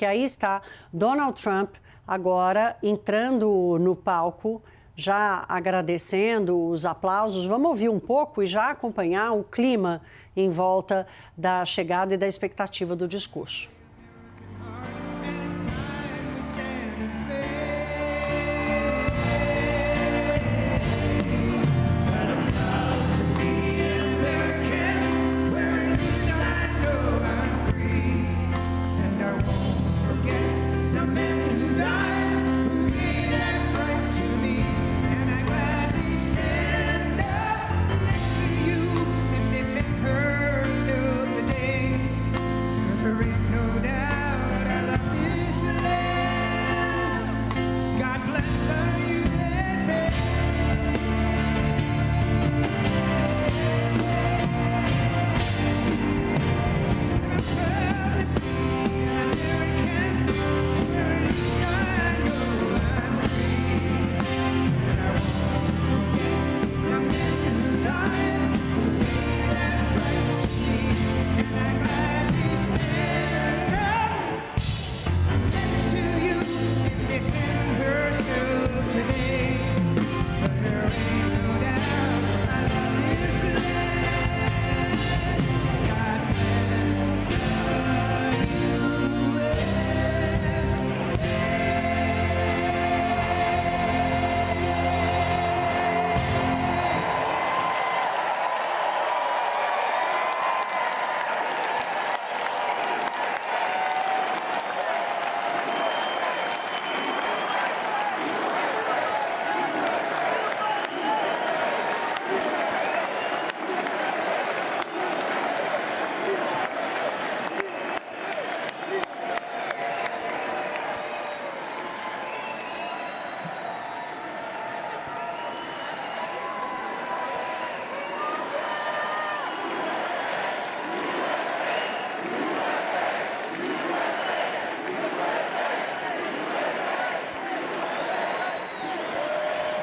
Que aí está Donald Trump agora entrando no palco, já agradecendo os aplausos. Vamos ouvir um pouco e já acompanhar o clima em volta da chegada e da expectativa do discurso.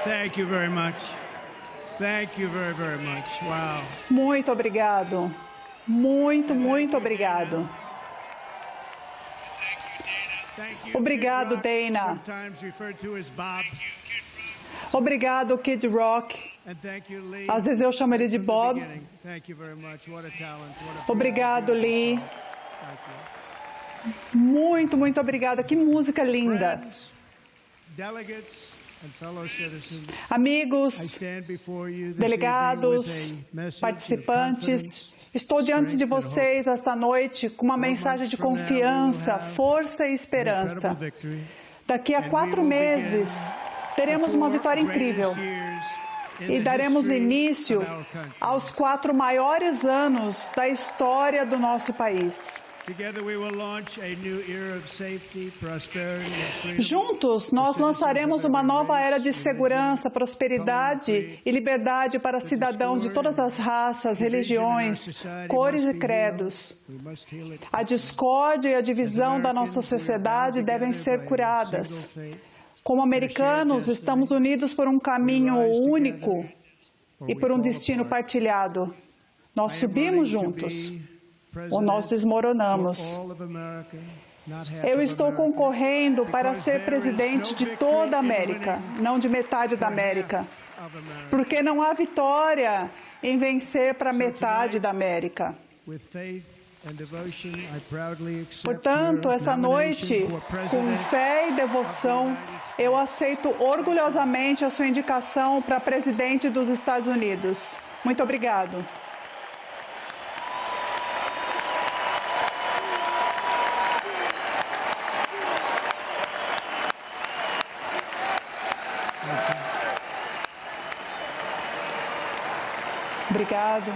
Thank you very much. Thank you very, very much. Wow. Muito obrigado. Muito obrigado. Obrigado, Dana. Obrigado, Kid Rock. Às vezes eu chamo ele de Bob. Obrigado, Lee. Muito obrigada. Que música linda. Amigos, delegados, participantes, estou diante de vocês esta noite com uma mensagem de confiança, força e esperança. Daqui a 4 meses, teremos uma vitória incrível e daremos início aos 4 maiores anos da história do nosso país. Juntos, nós lançaremos uma nova era de segurança, prosperidade e liberdade para cidadãos de todas as raças, religiões, cores e credos. A discórdia e a divisão da nossa sociedade devem ser curadas. Como americanos, estamos unidos por um caminho único e por um destino partilhado. Nós subimos juntos ou nós desmoronamos. Eu estou concorrendo para ser presidente de toda a América, não de metade da América, porque não há vitória em vencer para metade da América. Portanto, essa noite, com fé e devoção, eu aceito orgulhosamente a sua indicação para presidente dos Estados Unidos. Muito obrigado. Obrigado.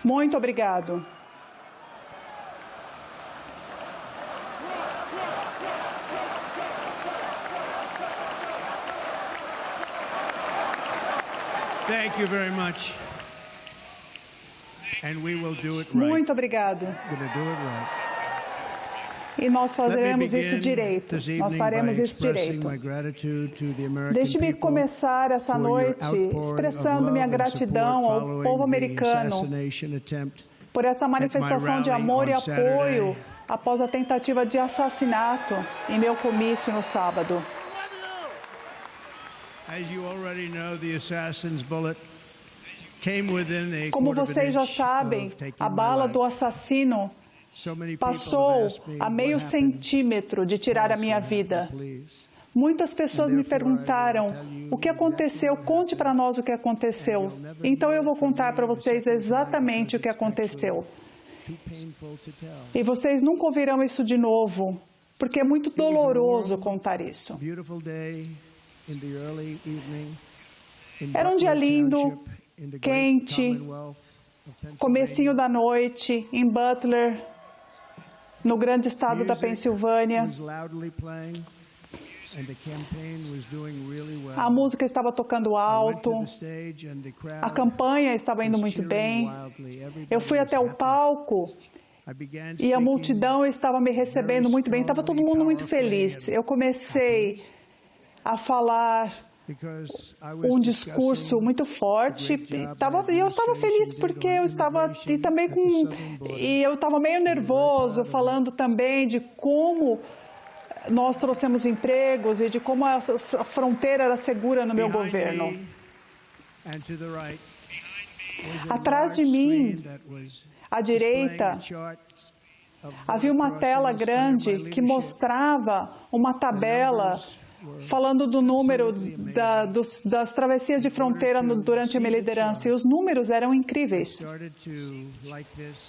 Muito obrigado. Thank you very much. And we will do it right. Muito obrigado. We're going to do it right. E nós faremos isso direito. Nós faremos isso direito. Deixe-me começar essa noite expressando minha gratidão ao povo americano por essa manifestação de amor e apoio após a tentativa de assassinato em meu comício no sábado. Como vocês já sabem, a bala do assassino passou a meio centímetro de tirar a minha vida. Muitas pessoas me perguntaram o que aconteceu, conte para nós o que aconteceu. Então eu vou contar para vocês exatamente o que aconteceu. E vocês nunca ouvirão isso de novo, porque é muito doloroso contar isso. Era um dia lindo, quente, comecinho da noite, em Butler, no grande estado da Pensilvânia. A música estava tocando alto, a campanha estava indo muito bem. Eu fui até o palco e a multidão estava me recebendo muito bem. Estava todo mundo muito feliz. Eu comecei a falar um discurso muito forte e eu estava feliz porque eu estava eu estava meio nervoso, falando também de como nós trouxemos empregos e de como a fronteira era segura no meu governo. Atrás de mim, à direita, havia uma tela grande que mostrava uma tabela falando do número das travessias de fronteira durante a minha liderança, e os números eram incríveis.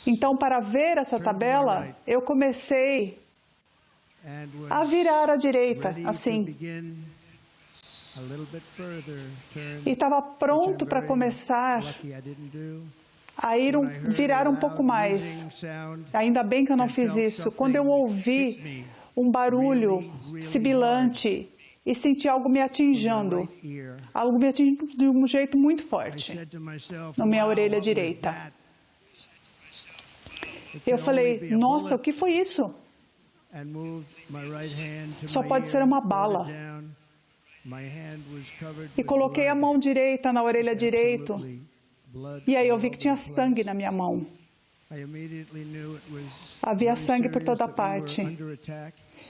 Então, para ver essa tabela, eu comecei a virar à direita, assim. E estava pronto para começar a virar um pouco mais. Ainda bem que eu não fiz isso. Quando eu ouvi um barulho sibilante e senti algo me atingindo de um jeito muito forte na minha orelha direita. Eu falei, nossa, o que foi isso? Só pode ser uma bala. E coloquei a mão direita na orelha direita, e aí eu vi que tinha sangue na minha mão. Havia sangue por toda parte.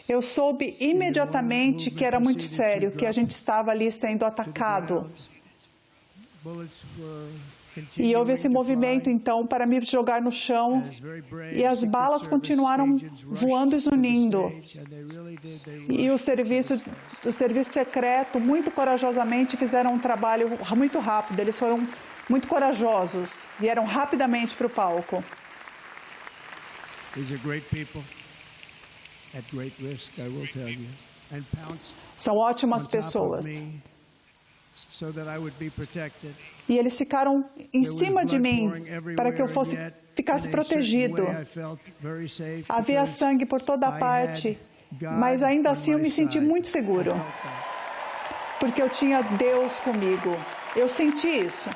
Eu soube imediatamente que era muito sério, que a gente estava ali sendo atacado. E houve esse movimento, então, para me jogar no chão, e as balas continuaram voando e zunindo. E o serviço secreto, muito corajosamente, fizeram um trabalho muito rápido. Eles foram muito corajosos, vieram rapidamente para o palco. São ótimas pessoas. E eles ficaram em cima de mim para que eu ficasse protegido. Havia sangue por toda parte, mas ainda assim eu me senti muito seguro, porque eu tinha Deus comigo. Eu senti isso.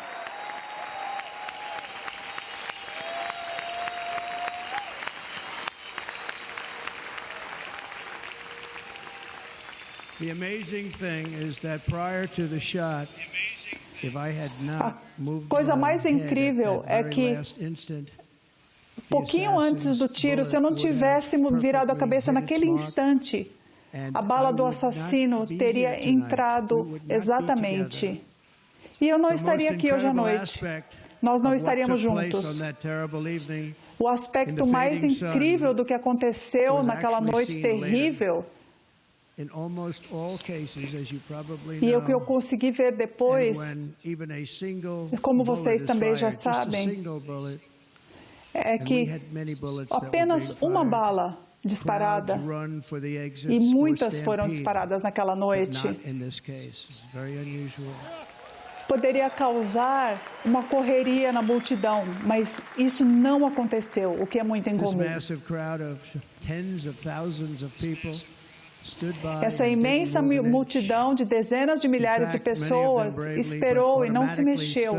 A coisa mais incrível é que, pouquinho antes do tiro, se eu não tivesse virado a cabeça naquele instante, a bala do assassino teria entrado exatamente. E eu não estaria aqui hoje à noite. Nós não estaríamos juntos. O aspecto mais incrível do que aconteceu naquela noite terrível, e o que eu consegui ver depois, como vocês também já sabem, é que apenas uma bala disparada, e muitas foram disparadas naquela noite, poderia causar uma correria na multidão, mas isso não aconteceu, o que é muito incomum. Essa imensa multidão de dezenas de milhares de pessoas esperou e não se mexeu.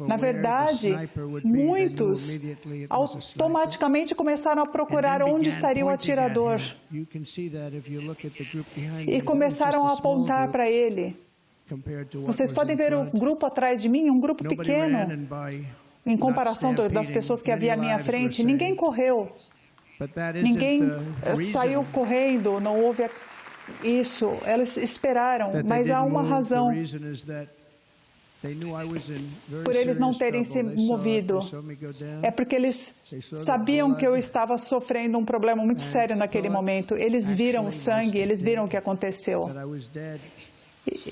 Na verdade, muitos automaticamente começaram a procurar onde estaria o atirador e começaram a apontar para ele. Vocês podem ver o grupo atrás de mim, um grupo pequeno, em comparação das pessoas que havia à minha frente. Ninguém correu, ninguém saiu correndo, não houve isso. Eles esperaram, mas há uma razão por eles não terem se movido. É porque eles sabiam que eu estava sofrendo um problema muito sério naquele momento. Eles viram o sangue, eles viram o que aconteceu.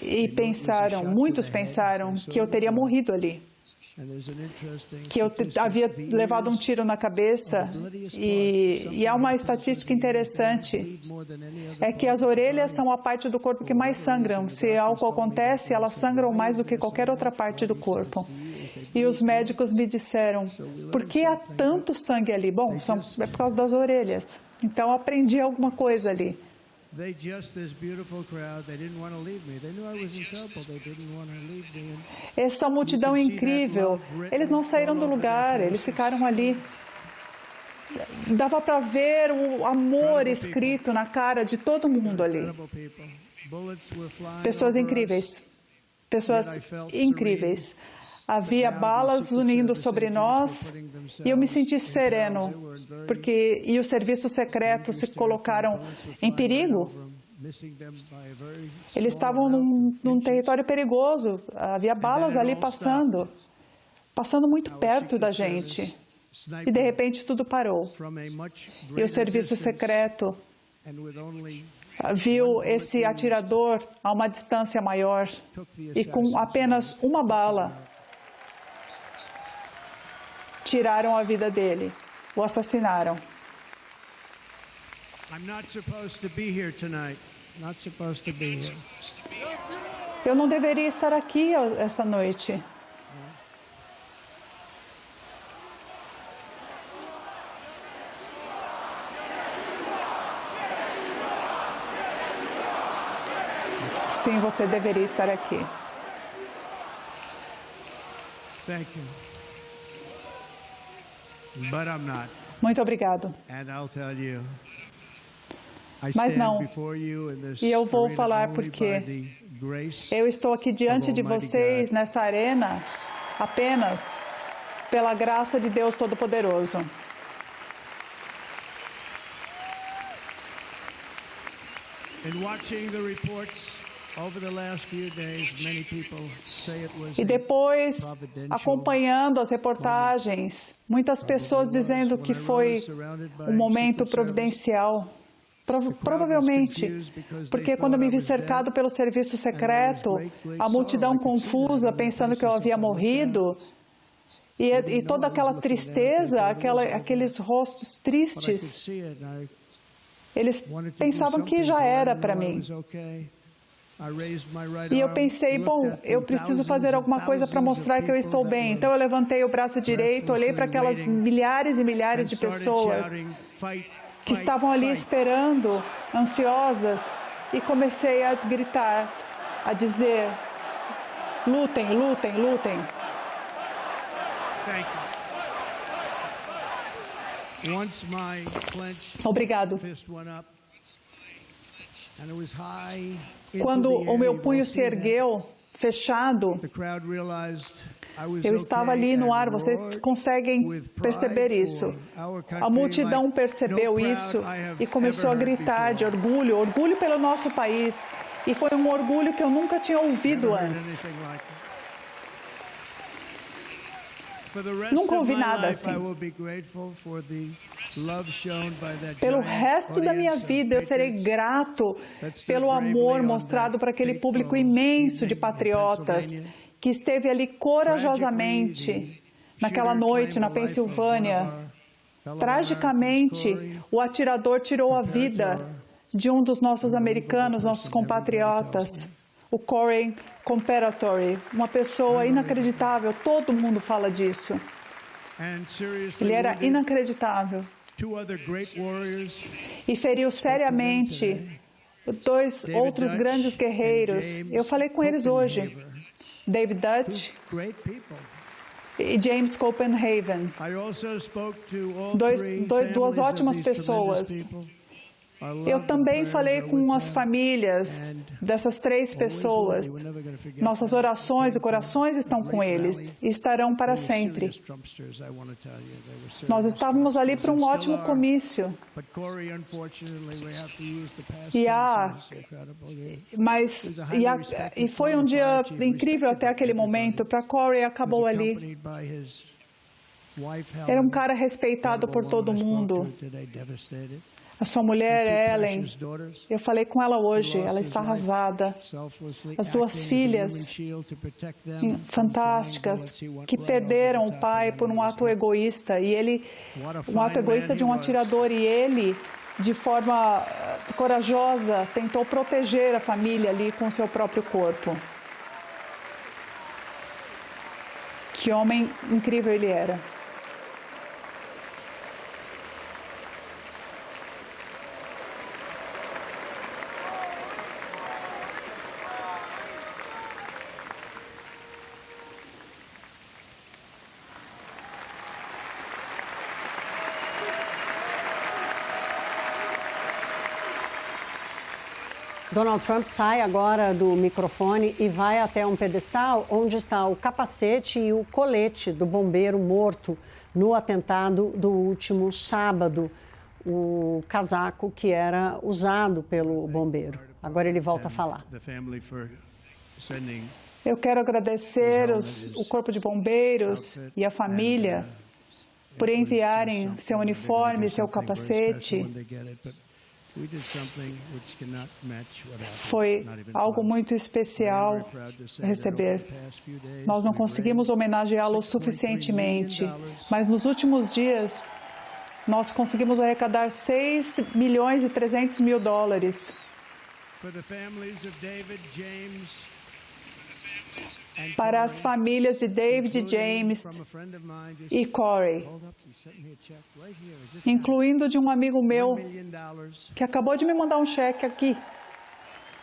E pensaram, muitos pensaram que eu teria morrido ali, que eu havia levado um tiro na cabeça. E há uma estatística interessante, é que as orelhas são a parte do corpo que mais sangram. Se algo acontece, elas sangram mais do que qualquer outra parte do corpo. E os médicos me disseram, por que há tanto sangue ali? Bom, é por causa das orelhas. Então, aprendi alguma coisa ali. Essa multidão incrível, eles não saíram do lugar, eles ficaram ali. Dava para ver o amor escrito na cara de todo mundo ali. Pessoas incríveis, pessoas incríveis. Havia balas unindo sobre nós e eu me senti sereno, e os serviços secretos se colocaram em perigo. Eles estavam num território perigoso, havia balas ali passando muito perto da gente. E de repente tudo parou. E o serviço secreto viu esse atirador a uma distância maior e com apenas uma bala tiraram a vida dele, o assassinaram. Eu não deveria estar aqui essa noite. Sim, você deveria estar aqui. Thank you. But I'm not. Muito obrigado. And I'll tell you, I Mas stand não. before you in this E eu vou arena falar only porque by the grace eu estou aqui diante de Almighty vocês God. nessa arena apenas pela graça de Deus Todo-Poderoso. In watching the reports over the last few days, many people say it was E depois, providential. acompanhando as reportagens, muitas pessoas dizendo que foi um momento providencial. Provavelmente, porque quando eu me vi cercado pelo serviço secreto, a multidão confusa, pensando que eu havia morrido, e toda aquela tristeza, aqueles rostos tristes, eles pensavam que já era para mim. E eu pensei, bom, eu preciso fazer alguma coisa para mostrar que eu estou bem. Então eu levantei o braço direito, olhei para aquelas milhares e milhares de pessoas que estavam ali esperando, ansiosas, e comecei a gritar, a dizer, lutem, lutem, lutem. Obrigado. Quando o meu punho se ergueu, fechado, eu estava ali no ar, vocês conseguem perceber isso. A multidão percebeu isso e começou a gritar de orgulho, orgulho pelo nosso país. E foi um orgulho que eu nunca tinha ouvido antes. Nunca ouvi nada assim. Pelo resto da minha vida, eu serei grato pelo amor mostrado para aquele público imenso de patriotas que esteve ali corajosamente naquela noite na Pensilvânia. Tragicamente, o atirador tirou a vida de um dos nossos americanos, nossos compatriotas, o Corey Comparatori, uma pessoa inacreditável, todo mundo fala disso. Ele era inacreditável. E feriu seriamente dois outros grandes guerreiros. Eu falei com eles hoje. David Dutch e James Copenhagen. Duas ótimas pessoas. Eu também falei com as famílias dessas três pessoas. Nossas orações e corações estão com eles e estarão para sempre. Nós estávamos ali para um ótimo comício. E foi um dia incrível até aquele momento. Para Corey, acabou ali. Era um cara respeitado por todo mundo. A sua mulher, Ellen, eu falei com ela hoje, ela está arrasada. As duas filhas fantásticas que perderam o pai por um ato egoísta, um ato egoísta de um atirador, e ele, de forma corajosa, tentou proteger a família ali com o seu próprio corpo. Que homem incrível ele era. Donald Trump sai agora do microfone e vai até um pedestal onde está o capacete e o colete do bombeiro morto no atentado do último sábado, o casaco que era usado pelo bombeiro. Agora ele volta a falar. Eu quero agradecer o Corpo de Bombeiros e a família por enviarem seu uniforme, seu capacete. Foi algo muito especial receber. Nós não conseguimos homenageá-lo suficientemente, mas nos últimos dias nós conseguimos arrecadar $6,3 milhões para as famílias de David, James e Corey, incluindo de um amigo meu que acabou de me mandar um cheque aqui,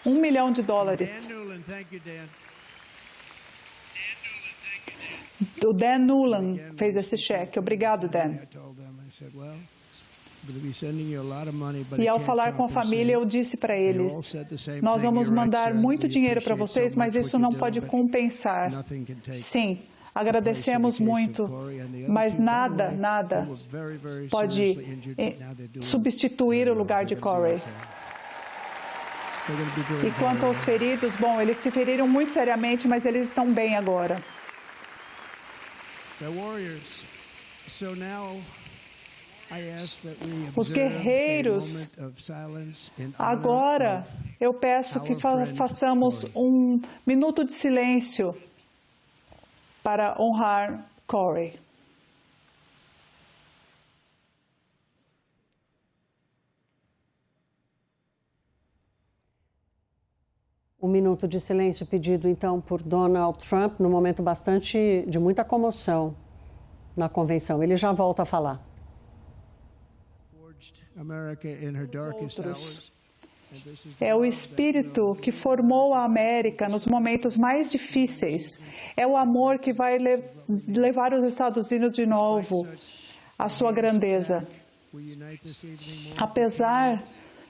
$1 milhão. O Dan Newland fez esse cheque. Obrigado, Dan. E ao falar com a família, eu disse para eles, nós vamos mandar muito dinheiro para vocês, mas isso não pode compensar. Sim, agradecemos muito, mas nada pode substituir o lugar de Corey. E quanto aos feridos, bom, eles se feriram muito seriamente, mas eles estão bem agora. Os guerreiros, agora eu peço que façamos um minuto de silêncio para honrar Corey. Um minuto de silêncio pedido então por Donald Trump, num momento de muita comoção na convenção. Ele já volta a falar. É o espírito que formou a América nos momentos mais difíceis. É o amor que vai levar os Estados Unidos de novo à sua grandeza. Apesar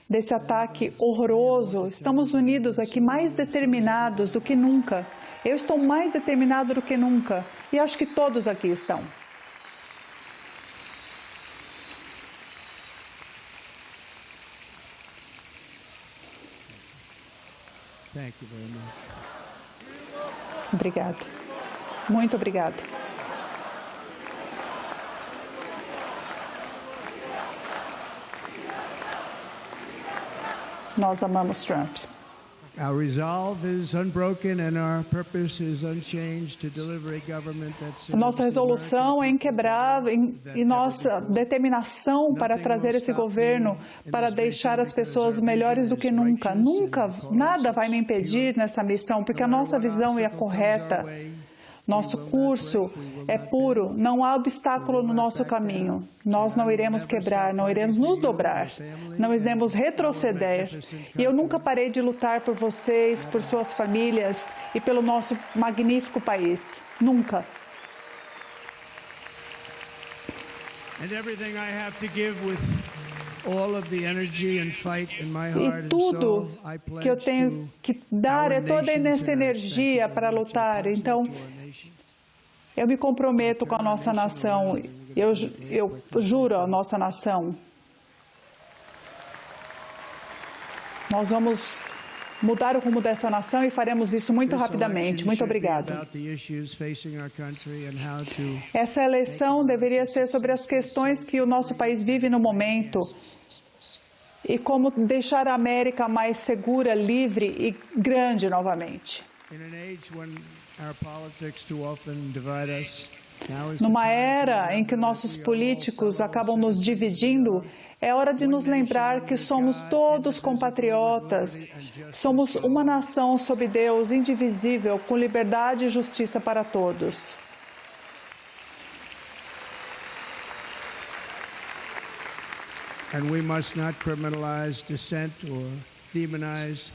desse ataque horroroso, estamos unidos aqui mais determinados do que nunca. Eu estou mais determinado do que nunca e acho que todos aqui estão. Obrigado. Muito obrigado. Nós amamos Trump. Our resolve is unbroken and our purpose is unchanged to deliver a government that nossa resolução é inquebrável e nossa determinação para trazer esse governo para deixar as pessoas melhores do que nunca. Nunca, nada vai me impedir nessa missão, porque a nossa visão é a correta. Nosso curso é puro, não há obstáculo no nosso caminho. Nós não iremos quebrar, não iremos nos dobrar, não iremos retroceder. E eu nunca parei de lutar por vocês, por suas famílias e pelo nosso magnífico país. Nunca. E tudo que eu tenho que dar é toda essa energia para lutar. Então, eu me comprometo com a nossa nação, eu juro à nossa nação. Nós vamos mudar o rumo dessa nação e faremos isso muito rapidamente. Muito obrigado. Essa eleição deveria ser sobre as questões que o nosso país vive no momento e como deixar a América mais segura, livre e grande novamente. Numa era em que nossos políticos acabam nos dividindo, é hora de nos lembrar que somos todos compatriotas, somos uma nação sob Deus, indivisível, com liberdade e justiça para todos. And we must not criminalize dissent or demonize.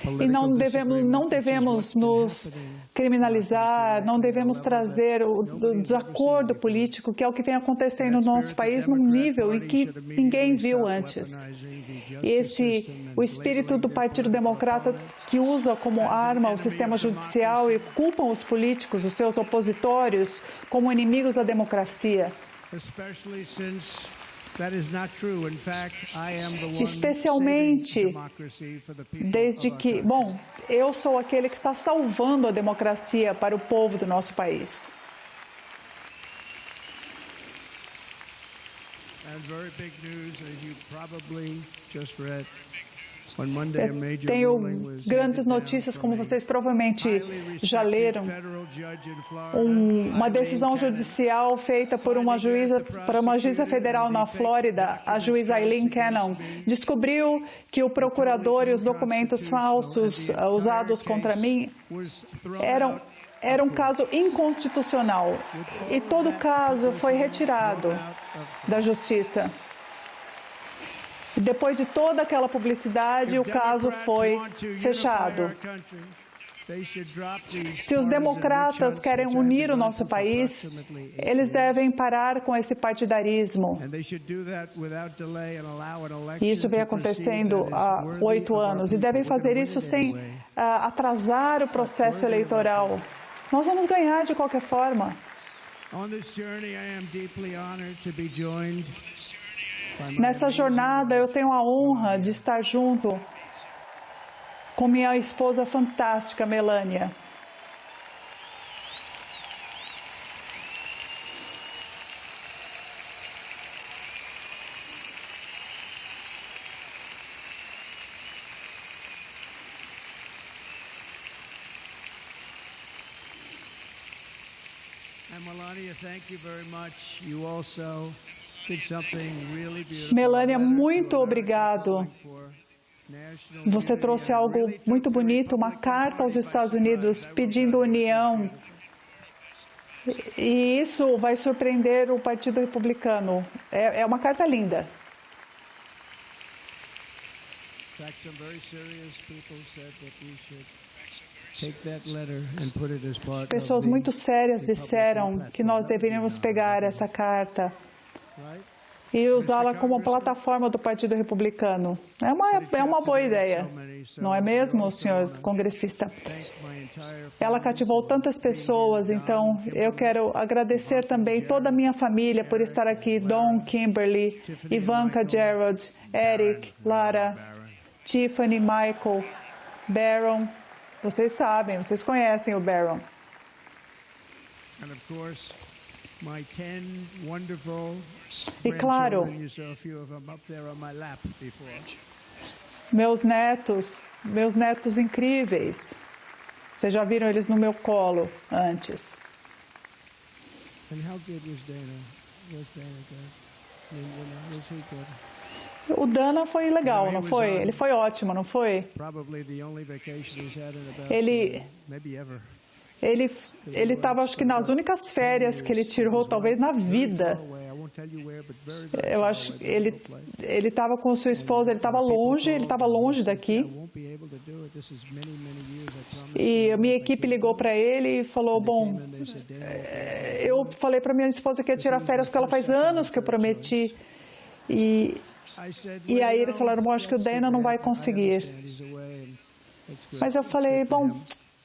E não devemos nos criminalizar, não devemos trazer o desacordo político, que é o que vem acontecendo no nosso país num nível em que ninguém viu antes. O espírito do Partido Democrata que usa como arma o sistema judicial e culpam os políticos, os seus opositórios, como inimigos da democracia. Especialmente desde que, eu sou aquele que está salvando a democracia para o povo do nosso país. Tenho grandes notícias, como vocês provavelmente já leram. Uma decisão judicial feita por uma juíza federal na Flórida, a juíza Eileen Cannon, descobriu que o procurador e os documentos falsos usados contra mim era um caso inconstitucional. E todo o caso foi retirado da justiça. Depois de toda aquela publicidade, o caso foi fechado. Se os democratas querem unir o nosso país, eles devem parar com esse partidarismo. E isso vem acontecendo há 8 anos. E devem fazer isso sem atrasar o processo eleitoral. Nós vamos ganhar de qualquer forma. Nessa jornada, eu tenho a honra de estar junto com minha esposa fantástica, Melania. Melania, muito obrigado. Você trouxe algo muito bonito, uma carta aos Estados Unidos pedindo união. E isso vai surpreender o Partido Republicano. É uma carta linda. Pessoas muito sérias disseram que nós deveríamos pegar essa carta e usá-la como plataforma do Partido Republicano. É uma boa ideia, não é mesmo, senhor congressista? Ela cativou tantas pessoas, então eu quero agradecer também toda a minha família por estar aqui, Don, Kimberly, Ivanka, Gerald, Eric, Lara, Tiffany, Michael, Baron. Vocês sabem, vocês conhecem o Baron. E claro, meus netos incríveis. Vocês já viram eles no meu colo antes. O Dana foi legal, não foi? Ele foi ótimo, não foi? Ele estava, acho que, nas únicas férias que ele tirou, talvez, na vida. Eu acho que ele estava com sua esposa, ele estava longe daqui. E a minha equipe ligou para ele e falou, bom, eu falei para minha esposa que ia tirar férias, porque ela faz anos que eu prometi. E aí eles falaram, bom, acho que o Dana não vai conseguir. Mas eu falei, bom,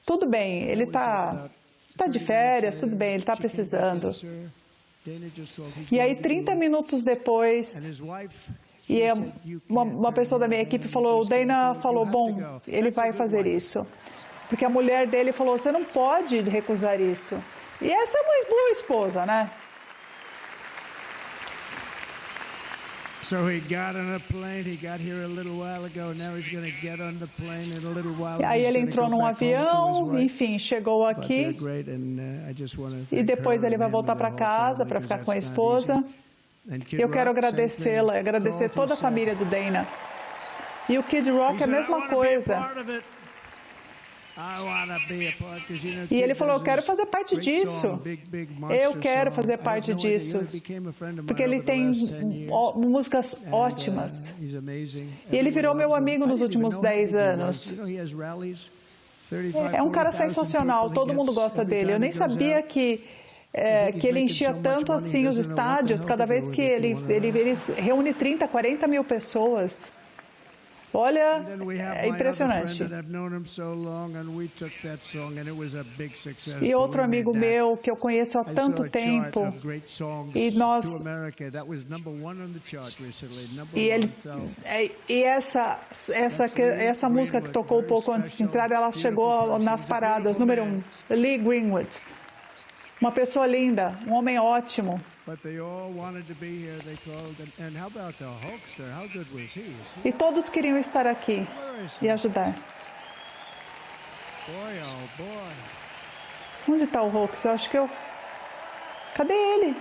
tudo bem, ele está de férias, tudo bem, ele está precisando. E aí, 30 minutos depois, uma pessoa da minha equipe falou, o Dana falou, bom, ele vai fazer isso. Porque a mulher dele falou, você não pode recusar isso. E essa é uma boa esposa, né? So he got on a plane. He got here a little while ago. Now he's going to get on the plane in a little while. Aí ele entrou num avião, enfim, chegou aqui. E depois ele vai voltar para casa para ficar com a esposa. Eu quero agradecê-la, agradecer toda a família do Dana. E o Kid Rock é a mesma coisa. E ele falou, eu quero fazer parte disso. Eu quero fazer parte disso. Porque ele tem músicas ótimas. E ele virou meu amigo nos últimos 10 anos. É um cara sensacional, todo mundo gosta dele. Eu nem sabia que ele enchia tanto assim os estádios, cada vez que ele reúne 30, 40 mil pessoas. Olha, é impressionante. E outro amigo meu que eu conheço há tanto tempo, e essa música que tocou um pouco antes de entrar, ela chegou nas paradas, número 1, Lee Greenwood. Uma pessoa linda, um homem ótimo. E todos queriam estar aqui e ajudar. Onde está o Hulk? Eu acho que eu... Cadê ele?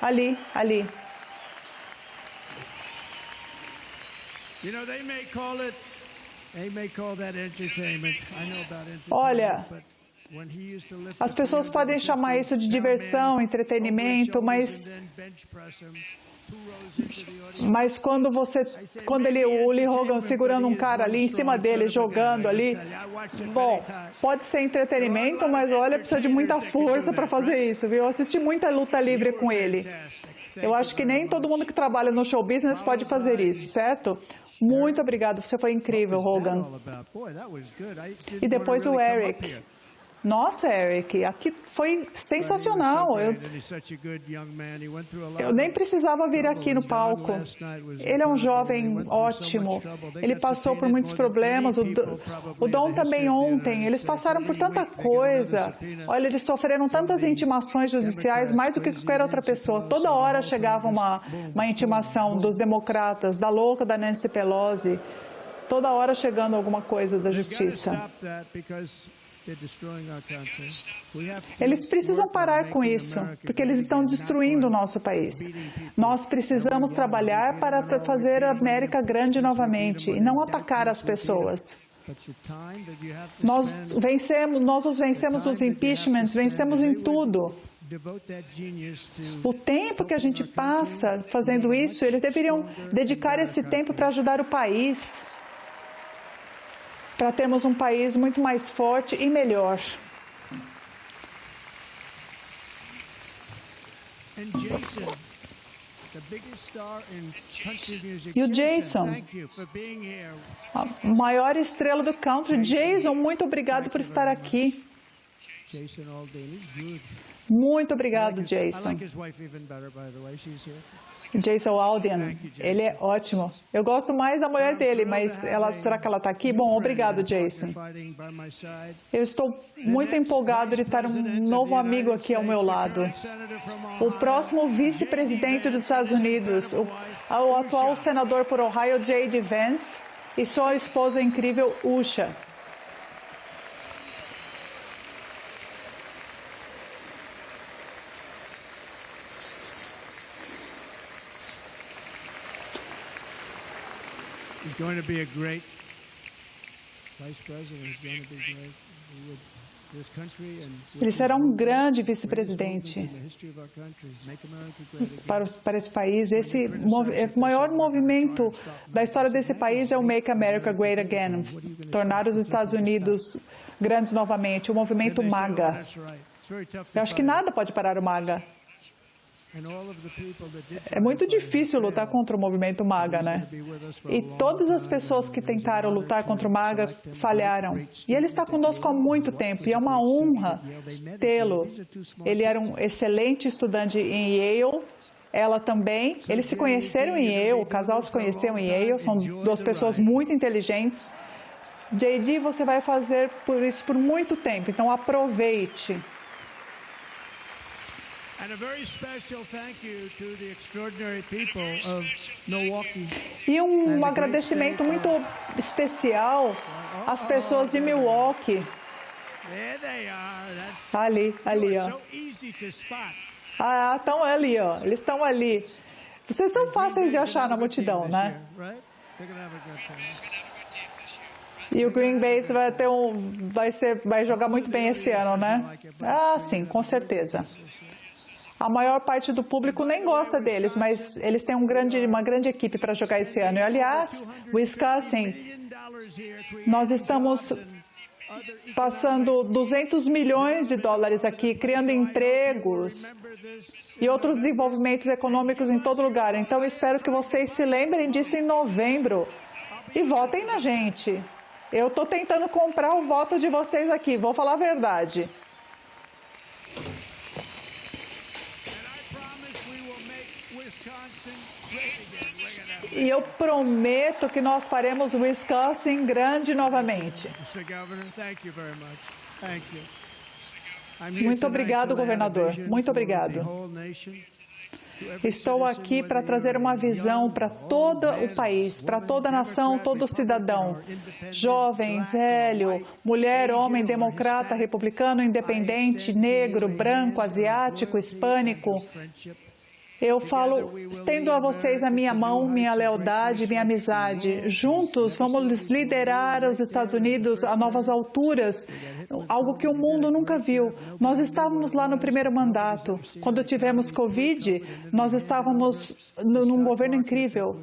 Ali. Olha, as pessoas podem chamar isso de diversão, entretenimento, mas quando o Lee Hogan segurando um cara ali em cima dele, jogando ali, bom, pode ser entretenimento, mas olha, precisa de muita força para fazer isso, viu? Eu assisti muita luta livre com ele. Eu acho que nem todo mundo que trabalha no show business pode fazer isso, certo? Muito obrigado, você foi incrível, Hogan. E depois o Eric. Nossa, Eric, aqui foi sensacional. Eu nem precisava vir aqui no palco. Ele é um jovem ótimo. Ele passou por muitos problemas. O Don também ontem. Eles passaram por tanta coisa. Olha, eles sofreram tantas intimações judiciais, mais do que qualquer outra pessoa. Toda hora chegava uma intimação dos democratas, da louca da Nancy Pelosi. Toda hora chegando alguma coisa da justiça. Eles precisam parar com isso, porque eles estão destruindo o nosso país. Nós precisamos trabalhar para fazer a América grande novamente e não atacar as pessoas. Nós os vencemos nos impeachments, vencemos em tudo. O tempo que a gente passa fazendo isso, eles deveriam dedicar esse tempo para ajudar o país, para termos um país muito mais forte e melhor. E o Jason, a maior estrela do country. Jason, muito obrigado por estar aqui. Muito obrigado, Jason. Jason Aldean, ele é ótimo. Eu gosto mais da mulher dele, mas será que ela está aqui? Bom, obrigado, Jason. Eu estou muito empolgado de estar um novo amigo aqui ao meu lado. O próximo vice-presidente dos Estados Unidos, o atual senador por Ohio, J.D. Vance, e sua esposa incrível, Usha. He's going to be a great vice president. He's going to be great. Ele será um grande vice-presidente para esse país. O maior movimento da história desse país é o Make America Great Again, tornar os Estados Unidos grandes novamente, o movimento MAGA. Eu acho que nada pode parar o MAGA. É muito difícil lutar contra o movimento MAGA, né? E todas as pessoas que tentaram lutar contra o MAGA falharam. E ele está conosco há muito tempo, e é uma honra tê-lo. Ele era um excelente estudante em Yale, ela também. Eles se conheceram em Yale, o casal se conheceu em Yale, são duas pessoas muito inteligentes. JD, você vai fazer isso por muito tempo, então aproveite. E um agradecimento muito especial às pessoas de Milwaukee. Ali, ó. Ah, estão ali, ó. Eles estão ali. Vocês são fáceis de achar na multidão, né? E o Green Bay vai jogar muito bem esse ano, né? Ah, sim, com certeza. A maior parte do público nem gosta deles, mas eles têm uma grande equipe para jogar esse ano. E, aliás, Wisconsin, nós estamos passando 200 milhões de dólares aqui, criando empregos e outros desenvolvimentos econômicos em todo lugar. Então, espero que vocês se lembrem disso em novembro e votem na gente. Eu estou tentando comprar o voto de vocês aqui, vou falar a verdade. E eu prometo que nós faremos Wisconsin grande novamente. Muito obrigado, governador. Muito obrigado. Estou aqui para trazer uma visão para todo o país, para toda a nação, todo cidadão, jovem, velho, mulher, homem, democrata, republicano, independente, negro, branco, asiático, hispânico. Eu estendo a vocês a minha mão, minha lealdade, minha amizade. Juntos, vamos liderar os Estados Unidos a novas alturas, algo que o mundo nunca viu. Nós estávamos lá no primeiro mandato. Quando tivemos Covid, nós estávamos num governo incrível.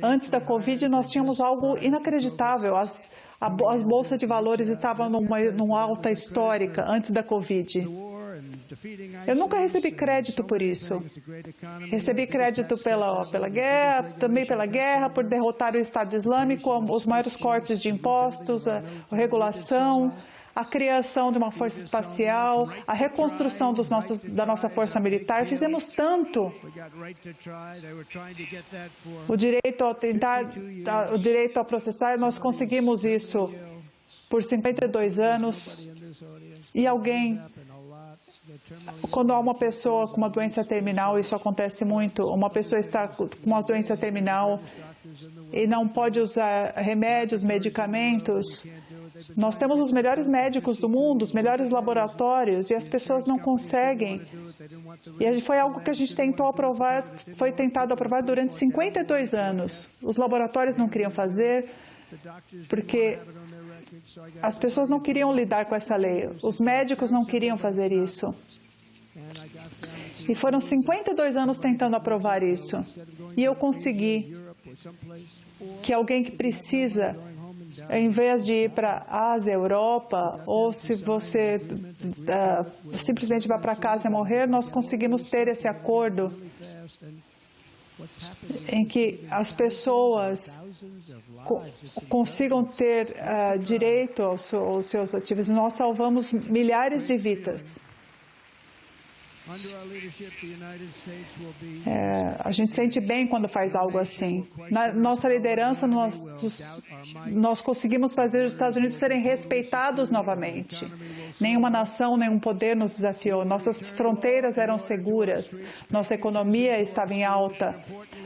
Antes da Covid, nós tínhamos algo inacreditável. As bolsas de valores estavam numa alta histórica antes da Covid. Eu nunca recebi crédito por isso. Recebi crédito pela guerra, também pela guerra, por derrotar o Estado Islâmico, os maiores cortes de impostos, a regulação, a criação de uma força espacial, a reconstrução da nossa força militar. Fizemos tanto. O direito a processar, nós conseguimos isso por 52 anos. E quando há uma pessoa com uma doença terminal, isso acontece muito, uma pessoa está com uma doença terminal e não pode usar remédios, medicamentos. Nós temos os melhores médicos do mundo, os melhores laboratórios, e as pessoas não conseguem. E foi algo que a gente foi tentado aprovar durante 52 anos. Os laboratórios não queriam fazer, porque as pessoas não queriam lidar com essa lei. Os médicos não queriam fazer isso. E foram 52 anos tentando aprovar isso. E eu consegui que alguém que precisa, em vez de ir para a Ásia, Europa, ou se você simplesmente vai para casa e morrer, nós conseguimos ter esse acordo em que as pessoas consigam ter direito aos seus ativos. Nós salvamos milhares de vidas. A gente sente bem quando faz algo assim. Na nossa liderança, nós conseguimos fazer os Estados Unidos serem respeitados novamente. Nenhuma nação, nenhum poder nos desafiou. Nossas fronteiras eram seguras. Nossa economia estava em alta.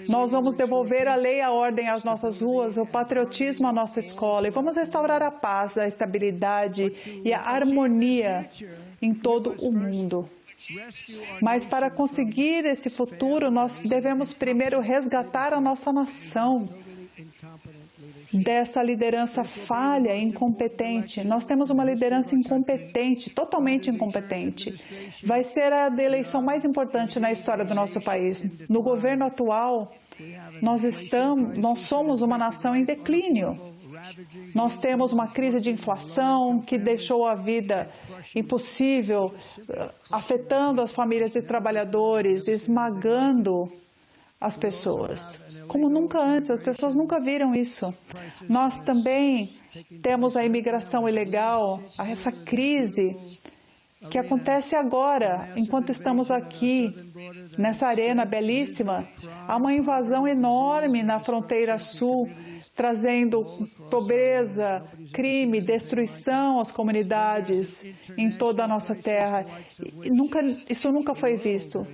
Nós vamos devolver a lei e a ordem às nossas ruas, o patriotismo à nossa escola. E vamos restaurar a paz, a estabilidade e a harmonia em todo o mundo. Mas para conseguir esse futuro, nós devemos primeiro resgatar a nossa nação. dessa liderança falha, incompetente. Nós temos uma liderança incompetente, totalmente incompetente. Vai ser a eleição mais importante na história do nosso país. No governo atual, nós somos uma nação em declínio. Nós temos uma crise de inflação que deixou a vida impossível, afetando as famílias de trabalhadores, esmagando as pessoas. Como nunca antes, as pessoas nunca viram isso. Nós também temos a imigração ilegal, essa crise que acontece agora, enquanto estamos aqui, nessa arena belíssima. Há uma invasão enorme na fronteira sul, trazendo pobreza, crime, destruição às comunidades em toda a nossa terra. Isso nunca foi visto.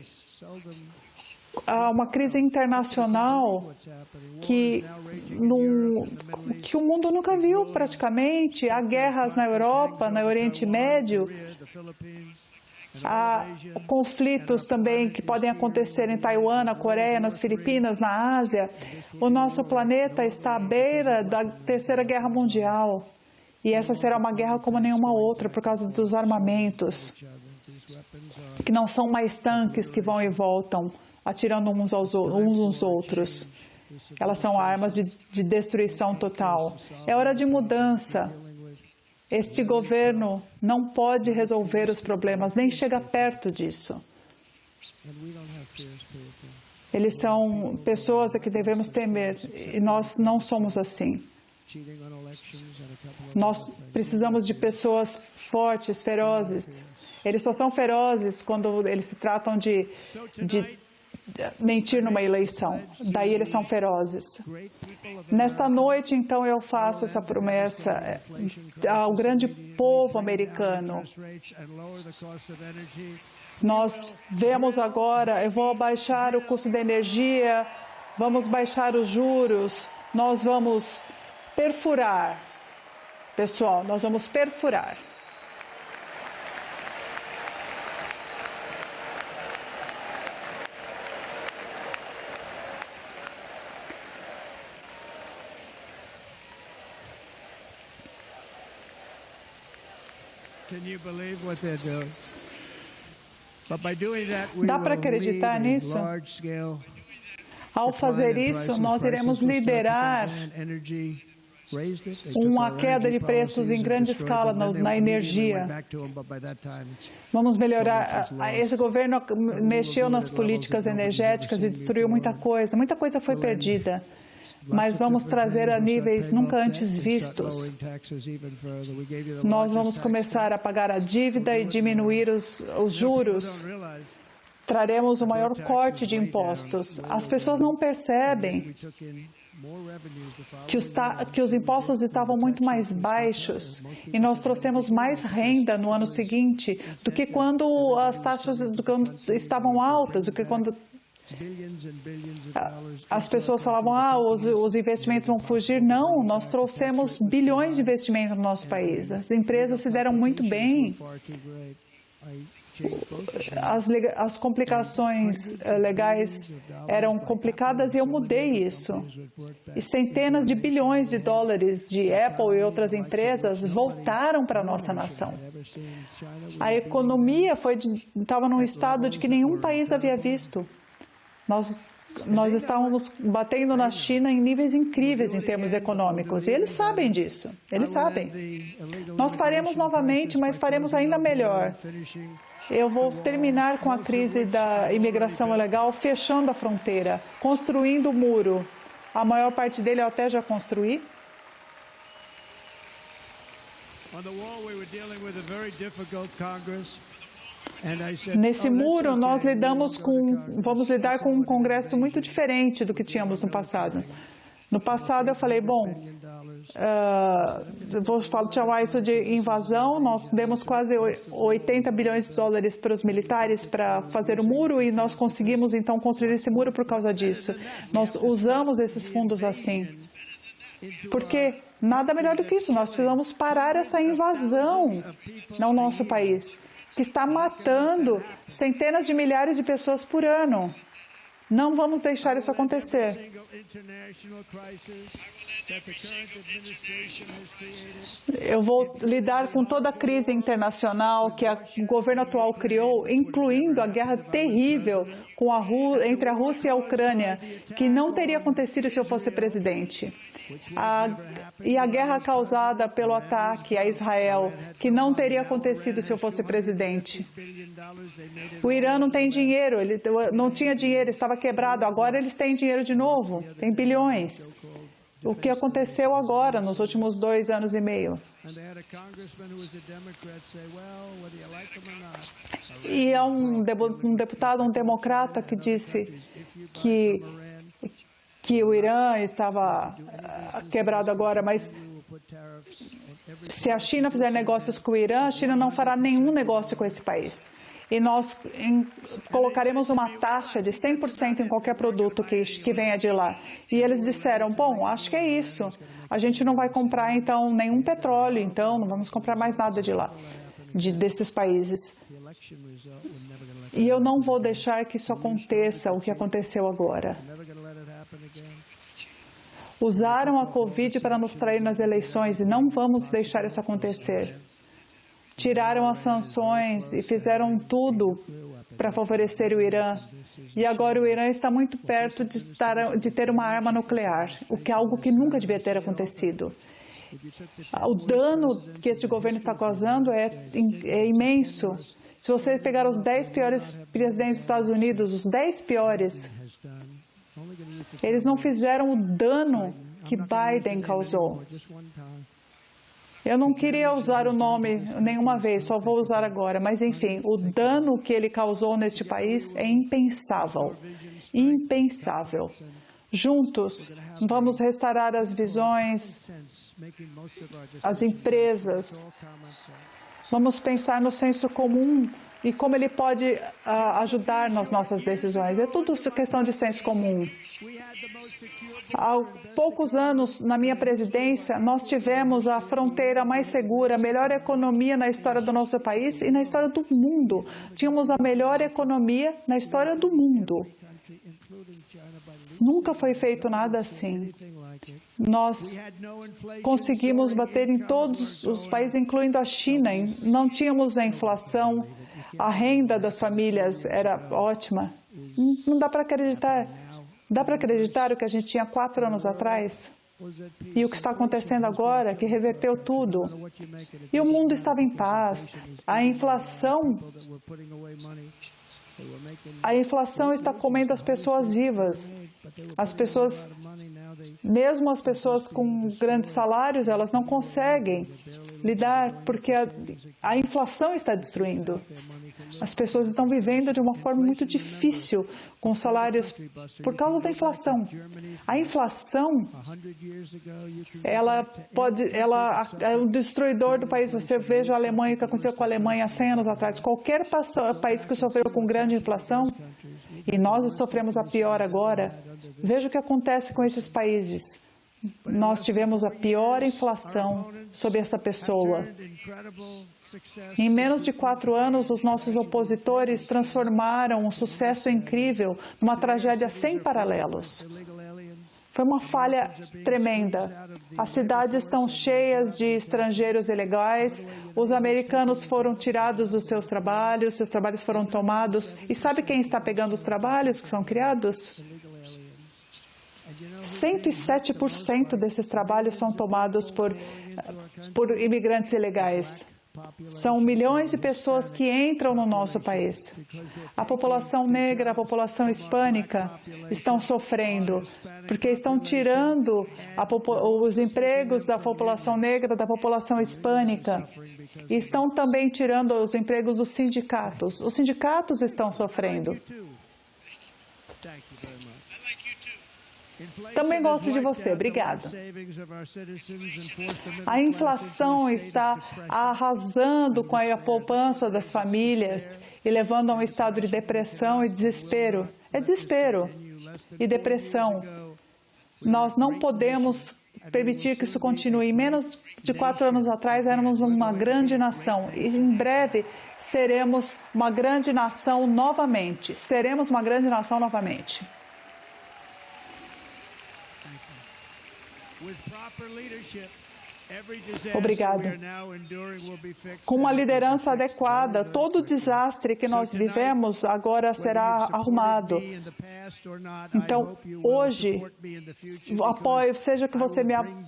Há uma crise internacional que o mundo nunca viu praticamente. Há guerras na Europa, no Oriente Médio. Há conflitos também que podem acontecer em Taiwan, na Coreia, nas Filipinas, na Ásia. O nosso planeta está à beira da Terceira Guerra Mundial. E essa será uma guerra como nenhuma outra por causa dos armamentos, que não são mais tanques que vão e voltam, atirando uns nos outros. Elas são armas de destruição total. É hora de mudança. Este governo não pode resolver os problemas, nem chega perto disso. Eles são pessoas a que devemos temer, e nós não somos assim. Nós precisamos de pessoas fortes, ferozes. Eles só são ferozes quando eles se tratam de mentir numa eleição. Daí eles são ferozes. Nesta noite, então, eu faço essa promessa ao grande povo americano. Nós vemos agora, eu vou baixar o custo da energia, vamos baixar os juros, nós vamos perfurar. Pessoal, nós vamos perfurar. Dá para acreditar nisso? Ao fazer isso, nós iremos liderar uma queda de preços em grande escala na energia. Vamos melhorar. Esse governo mexeu nas políticas energéticas e destruiu muita coisa. Muita coisa foi perdida. Mas vamos trazer a níveis nunca antes vistos. Nós vamos começar a pagar a dívida e diminuir os juros. Traremos o maior corte de impostos. As pessoas não percebem que os impostos estavam muito mais baixos e nós trouxemos mais renda no ano seguinte do que quando as taxas estavam altas, do que quando as pessoas falavam, os investimentos vão fugir. Não, nós trouxemos bilhões de investimentos no nosso país. As empresas se deram muito bem. As complicações legais eram complicadas e eu mudei isso. E centenas de bilhões de dólares de Apple e outras empresas voltaram para a nossa nação. A economia estava num estado de que nenhum país havia visto. Nós estávamos batendo na China em níveis incríveis em termos econômicos, e eles sabem disso, eles sabem. Nós faremos novamente, mas faremos ainda melhor. Eu vou terminar com a crise da imigração ilegal, fechando a fronteira, construindo o muro. A maior parte dele eu até já construí. Nesse muro, nós vamos lidar com um Congresso muito diferente do que tínhamos no passado. No passado, eu falei, vou chamar isso de invasão. Nós demos quase 80 bilhões de dólares para os militares para fazer o muro e nós conseguimos, então, construir esse muro por causa disso. Nós usamos esses fundos assim. Porque nada melhor do que isso. Nós precisamos parar essa invasão no nosso país, que está matando centenas de milhares de pessoas por ano. Não vamos deixar isso acontecer. Eu vou lidar com toda a crise internacional que o governo atual criou, incluindo a guerra terrível entre a Rússia e a Ucrânia, que não teria acontecido se eu fosse presidente. E a guerra causada pelo ataque a Israel, que não teria acontecido se eu fosse presidente. O Irã não tem dinheiro, ele não tinha dinheiro, estava quebrado. Agora eles têm dinheiro de novo, tem bilhões. O que aconteceu agora, nos últimos 2 anos e meio. E há um deputado, um democrata, que disse que o Irã estava quebrado agora, mas se a China fizer negócios com o Irã, a China não fará nenhum negócio com esse país. E nós colocaremos uma taxa de 100% em qualquer produto que venha de lá. E eles disseram, bom, acho que é isso. A gente não vai comprar, então, nenhum petróleo, então, não vamos comprar mais nada de lá, desses países. E eu não vou deixar que isso aconteça, o que aconteceu agora. Usaram a Covid para nos trair nas eleições e não vamos deixar isso acontecer. Tiraram as sanções e fizeram tudo para favorecer o Irã. E agora o Irã está muito perto de ter uma arma nuclear, o que é algo que nunca devia ter acontecido. O dano que este governo está causando é imenso. Se você pegar os 10 piores presidentes dos Estados Unidos, os 10 piores, eles não fizeram o dano que Biden causou. Eu não queria usar o nome nenhuma vez, só vou usar agora. Mas, enfim, o dano que ele causou neste país é impensável. Impensável. Juntos, vamos restaurar as visões, as empresas. Vamos pensar no senso comum e como ele pode ajudar nas nossas decisões. É tudo questão de senso comum. Há poucos anos, na minha presidência, nós tivemos a fronteira mais segura, a melhor economia na história do nosso país e na história do mundo. Tínhamos a melhor economia na história do mundo. Nunca foi feito nada assim. Nós conseguimos bater em todos os países, incluindo a China. Não tínhamos a inflação, a renda das famílias era ótima. Não dá para acreditar. Dá para acreditar o que a gente tinha 4 anos atrás? E o que está acontecendo agora, que reverteu tudo. E o mundo estava em paz. A inflação está comendo as pessoas vivas. As pessoas, mesmo as pessoas com grandes salários, elas não conseguem lidar porque a inflação está destruindo. As pessoas estão vivendo de uma forma muito difícil com salários por causa da inflação. A inflação, ela é um destruidor do país. Você veja a Alemanha, o que aconteceu com a Alemanha há 100 anos atrás. Qualquer país que sofreu com grande inflação, e nós sofremos a pior agora, veja o que acontece com esses países. Nós tivemos a pior inflação sob essa pessoa. Em menos de 4 anos, os nossos opositores transformaram um sucesso incrível numa tragédia sem paralelos. Foi uma falha tremenda. As cidades estão cheias de estrangeiros ilegais, os americanos foram tirados dos seus trabalhos foram tomados. E sabe quem está pegando os trabalhos que são criados? 107% desses trabalhos são tomados por imigrantes ilegais. São milhões de pessoas que entram no nosso país. A população negra, a população hispânica estão sofrendo, porque estão tirando os empregos da população negra, da população hispânica. E estão também tirando os empregos dos sindicatos. Os sindicatos estão sofrendo. Também gosto de você, obrigado. A inflação está arrasando com a poupança das famílias e levando a um estado de depressão e desespero. É desespero e depressão. Nós não podemos permitir que isso continue. Menos de 4 anos atrás, éramos uma grande nação. E em breve, seremos uma grande nação novamente. Seremos uma grande nação novamente. Obrigado. Com uma liderança adequada, todo o desastre que nós vivemos agora será arrumado. Então, hoje, apoio, seja que você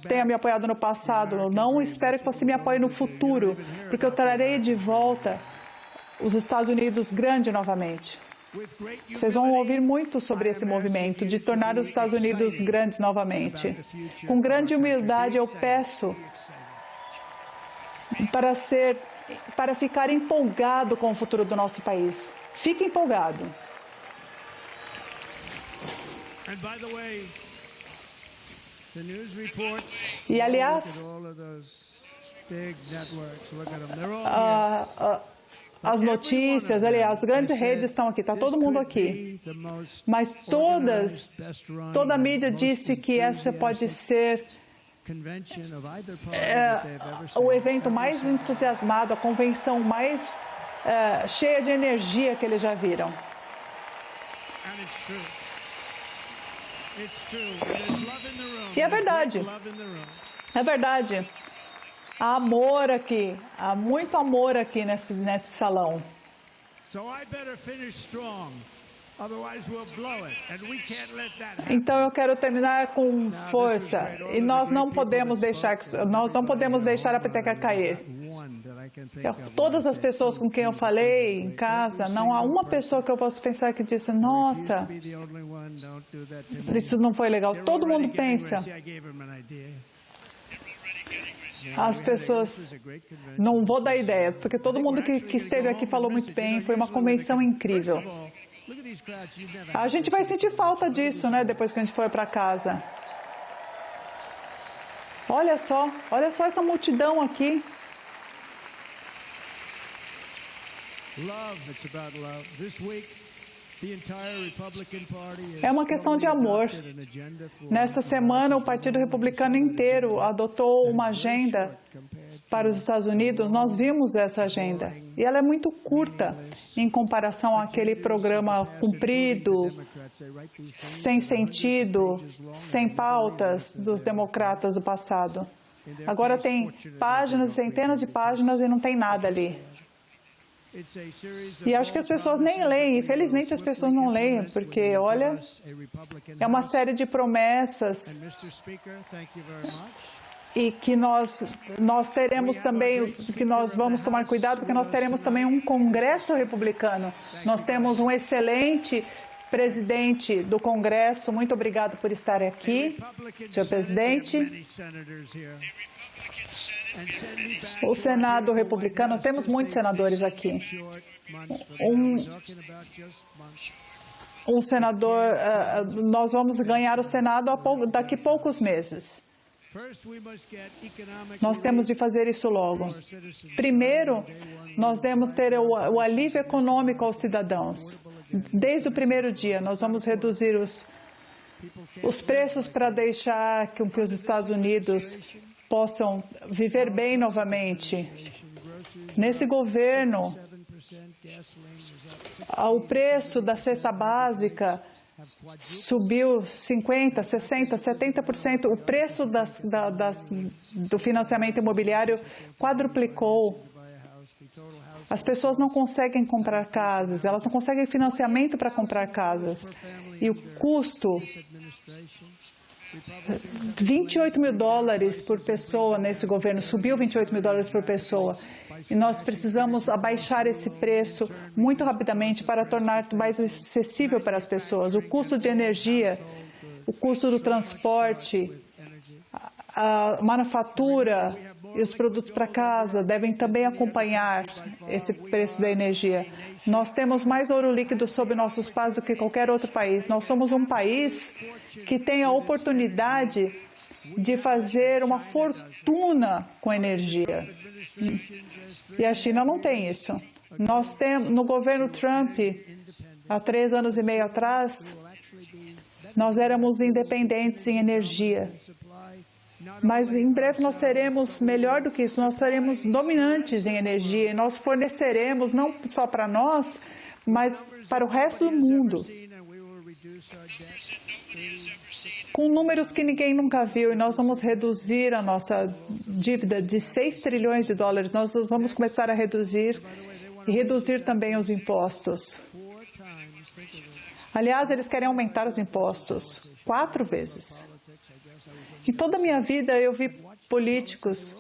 tenha me apoiado no passado ou não, espero que você me apoie no futuro, porque eu trarei de volta os Estados Unidos grande novamente. Vocês vão ouvir muito sobre esse movimento de tornar os Estados Unidos grandes novamente. Com grande humildade, eu peço para ficar empolgado com o futuro do nosso país. Fique empolgado. E, aliás, as notícias, aliás, as grandes redes estão aqui, está todo mundo aqui. Mas toda a mídia disse que essa pode ser o evento mais entusiasmado, a convenção mais cheia de energia que eles já viram. E é verdade. É verdade. Há amor aqui, há muito amor aqui nesse salão. Então eu quero terminar com força e nós não podemos deixar a peteca cair. Todas as pessoas com quem eu falei em casa, não há uma pessoa que eu possa pensar que disse: nossa, isso não foi legal. Todo mundo pensa. As pessoas, não vou dar ideia, porque todo mundo que esteve aqui falou muito bem, foi uma convenção incrível. A gente vai sentir falta disso, né, depois que a gente for para casa. Olha só essa multidão aqui. É uma questão de amor. Nesta semana, o Partido Republicano inteiro adotou uma agenda para os Estados Unidos. Nós vimos essa agenda. E ela é muito curta em comparação àquele programa comprido, sem sentido, sem pautas dos democratas do passado. Agora tem páginas, centenas de páginas e não tem nada ali. E acho que as pessoas nem leem, infelizmente as pessoas não leem, porque, olha, é uma série de promessas e que nós teremos também, que nós vamos tomar cuidado, porque nós teremos também um Congresso republicano. Nós temos um excelente presidente do Congresso. Muito obrigado por estar aqui, senhor presidente. O Senado republicano, temos muitos senadores aqui. Um senador, nós vamos ganhar o Senado daqui a poucos meses. Nós temos de fazer isso logo. Primeiro, nós devemos ter o alívio econômico aos cidadãos. Desde o primeiro dia, nós vamos reduzir os preços para deixar com que os Estados Unidos possam viver bem novamente. Nesse governo, o preço da cesta básica subiu 50%, 60%, 70%. O preço do financiamento imobiliário quadruplicou. As pessoas não conseguem comprar casas, elas não conseguem financiamento para comprar casas. E o custo... $28 mil por pessoa nesse governo, subiu $28 mil por pessoa. E nós precisamos abaixar esse preço muito rapidamente para tornar mais acessível para as pessoas. O custo de energia, o custo do transporte, a manufatura e os produtos para casa devem também acompanhar esse preço da energia. Nós temos mais ouro líquido sob nossos pés do que qualquer outro país. Nós somos um país que tem a oportunidade de fazer uma fortuna com energia. E a China não tem isso. Nós temos, no governo Trump, há 3 anos e meio atrás, nós éramos independentes em energia. Mas em breve nós seremos melhor do que isso, nós seremos dominantes em energia e nós forneceremos não só para nós, mas para o resto do mundo. Com números que ninguém nunca viu, e nós vamos reduzir a nossa dívida de 6 trilhões de dólares. Nós vamos começar a reduzir e reduzir também os impostos. Aliás, eles querem aumentar os impostos 4 vezes. Em toda a minha vida eu vi políticos,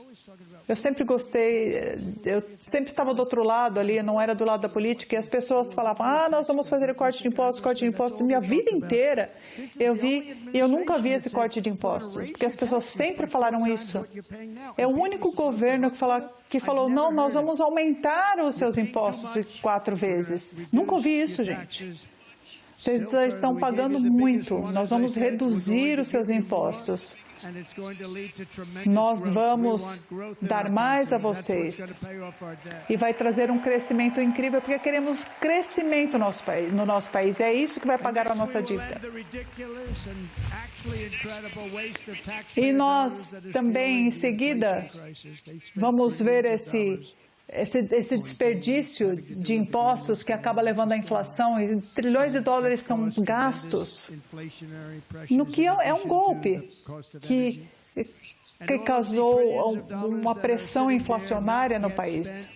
eu sempre gostei, eu sempre estava do outro lado ali, não era do lado da política, e as pessoas falavam, nós vamos fazer corte de impostos. Minha vida inteira eu vi, e eu nunca vi esse corte de impostos, porque as pessoas sempre falaram isso. É o único governo que falou, não, nós vamos aumentar os seus impostos 4 vezes. Nunca ouvi isso, gente. Vocês estão pagando muito, nós vamos reduzir os seus impostos. Nós vamos dar mais a vocês e vai trazer um crescimento incrível, porque queremos crescimento no nosso país. É isso que vai pagar a nossa dívida. E nós também, em seguida, vamos ver esse desperdício de impostos que acaba levando à inflação, e trilhões de dólares são gastos, no que é um golpe que causou uma pressão inflacionária no país.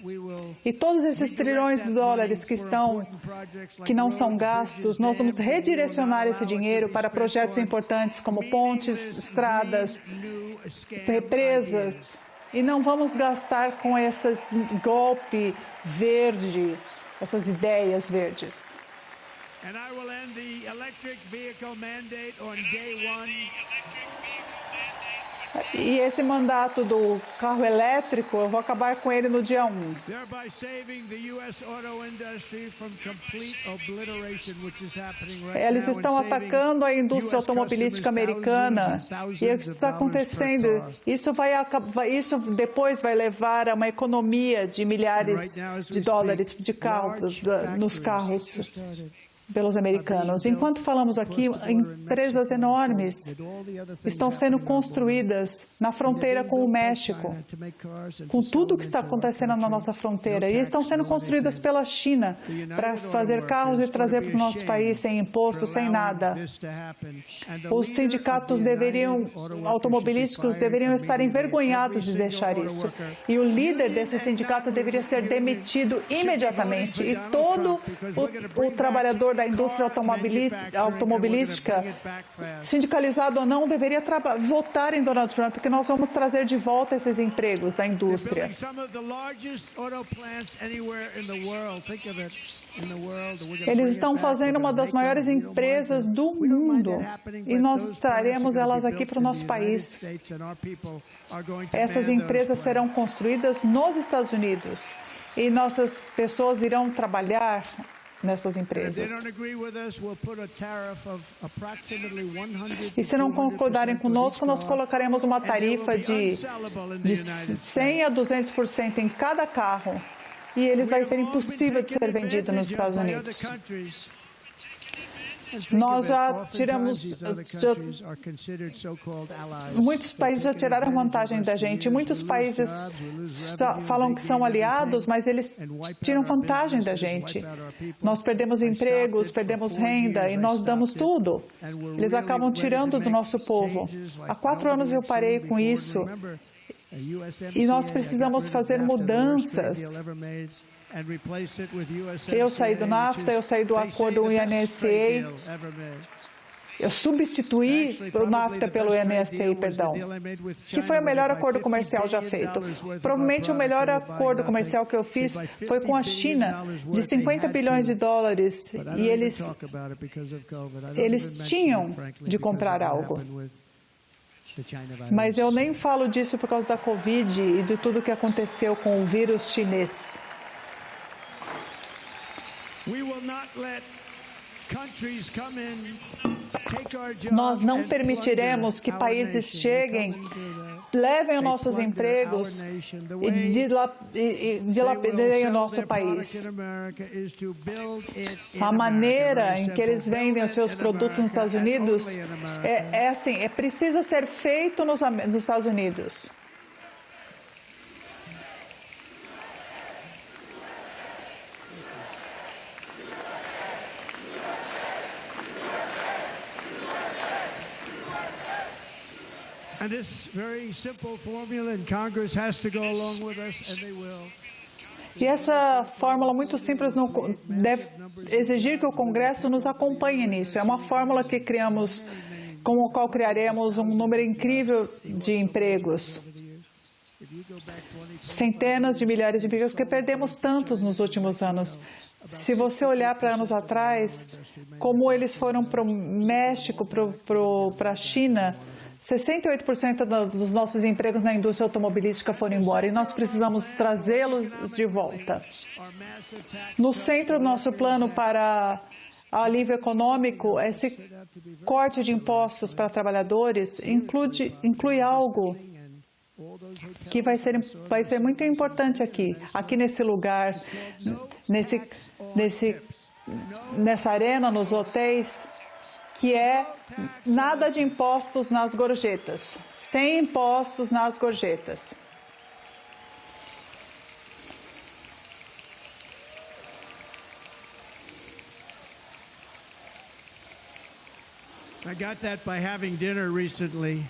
E todos esses trilhões de dólares que não são gastos, nós vamos redirecionar esse dinheiro para projetos importantes como pontes, estradas, represas. E não vamos gastar com esses golpe verde, essas ideias verdes. E esse mandato do carro elétrico, eu vou acabar com ele no dia 1. Eles estão atacando a indústria automobilística americana. E o que está acontecendo? Isso depois vai levar a uma economia de milhares de dólares nos carros pelos americanos. Enquanto falamos aqui, empresas enormes estão sendo construídas na fronteira com o México, com tudo o que está acontecendo na nossa fronteira, e estão sendo construídas pela China para fazer carros e trazer para o nosso país sem imposto, sem nada. Os sindicatos automobilísticos deveriam estar envergonhados de deixar isso. E o líder desse sindicato deveria ser demitido imediatamente, e todo o trabalhador da indústria automobilística, sindicalizado ou não, deveria votar em Donald Trump, porque nós vamos trazer de volta esses empregos da indústria. Eles estão fazendo uma das maiores empresas do mundo, e nós traremos elas aqui para o nosso país. Essas empresas serão construídas nos Estados Unidos, e nossas pessoas irão trabalhar nessas empresas. E se não concordarem conosco, nós colocaremos uma tarifa de 100% a 200% em cada carro, e ele vai ser impossível de ser vendido nos Estados Unidos. Nós já tiramos... Muitos países já tiraram vantagem da gente. Muitos países falam que são aliados, mas eles tiram vantagem da gente. Nós perdemos empregos, perdemos renda, e nós damos tudo. Eles acabam tirando do nosso povo. Há 4 anos eu parei com isso. E nós precisamos fazer mudanças. Eu saí do NAFTA, eu saí do acordo UNSA, eu substituí o NAFTA pelo UNSA, que foi o melhor acordo comercial já feito. Provavelmente o melhor acordo comercial que eu fiz foi com a China, de 50 bilhões de dólares, e eles tinham de comprar algo. Mas eu nem falo disso por causa da Covid e de tudo que aconteceu com o vírus chinês. Nós não permitiremos que países cheguem levem os nossos empregos e dilapidem o nosso país. A maneira em que eles vendem os seus produtos nos Estados Unidos precisa ser feito nos Estados Unidos. And this very simple formula in Congress has to go along with us, and they will. E essa fórmula muito simples deve exigir que o Congresso nos acompanhe nisso. É uma fórmula que criamos, com a qual criaremos um número incrível de empregos. Centenas de milhares de empregos, porque perdemos tantos nos últimos anos. Se você olhar para anos atrás, como eles foram para o México, para a China, 68% dos nossos empregos na indústria automobilística foram embora e nós precisamos trazê-los de volta. No centro do nosso plano para alívio econômico, esse corte de impostos para trabalhadores inclui algo que vai ser muito importante aqui nesse lugar, nessa arena, nos hotéis, que é nada de impostos nas gorjetas, sem impostos nas gorjetas. I got that by having dinner recently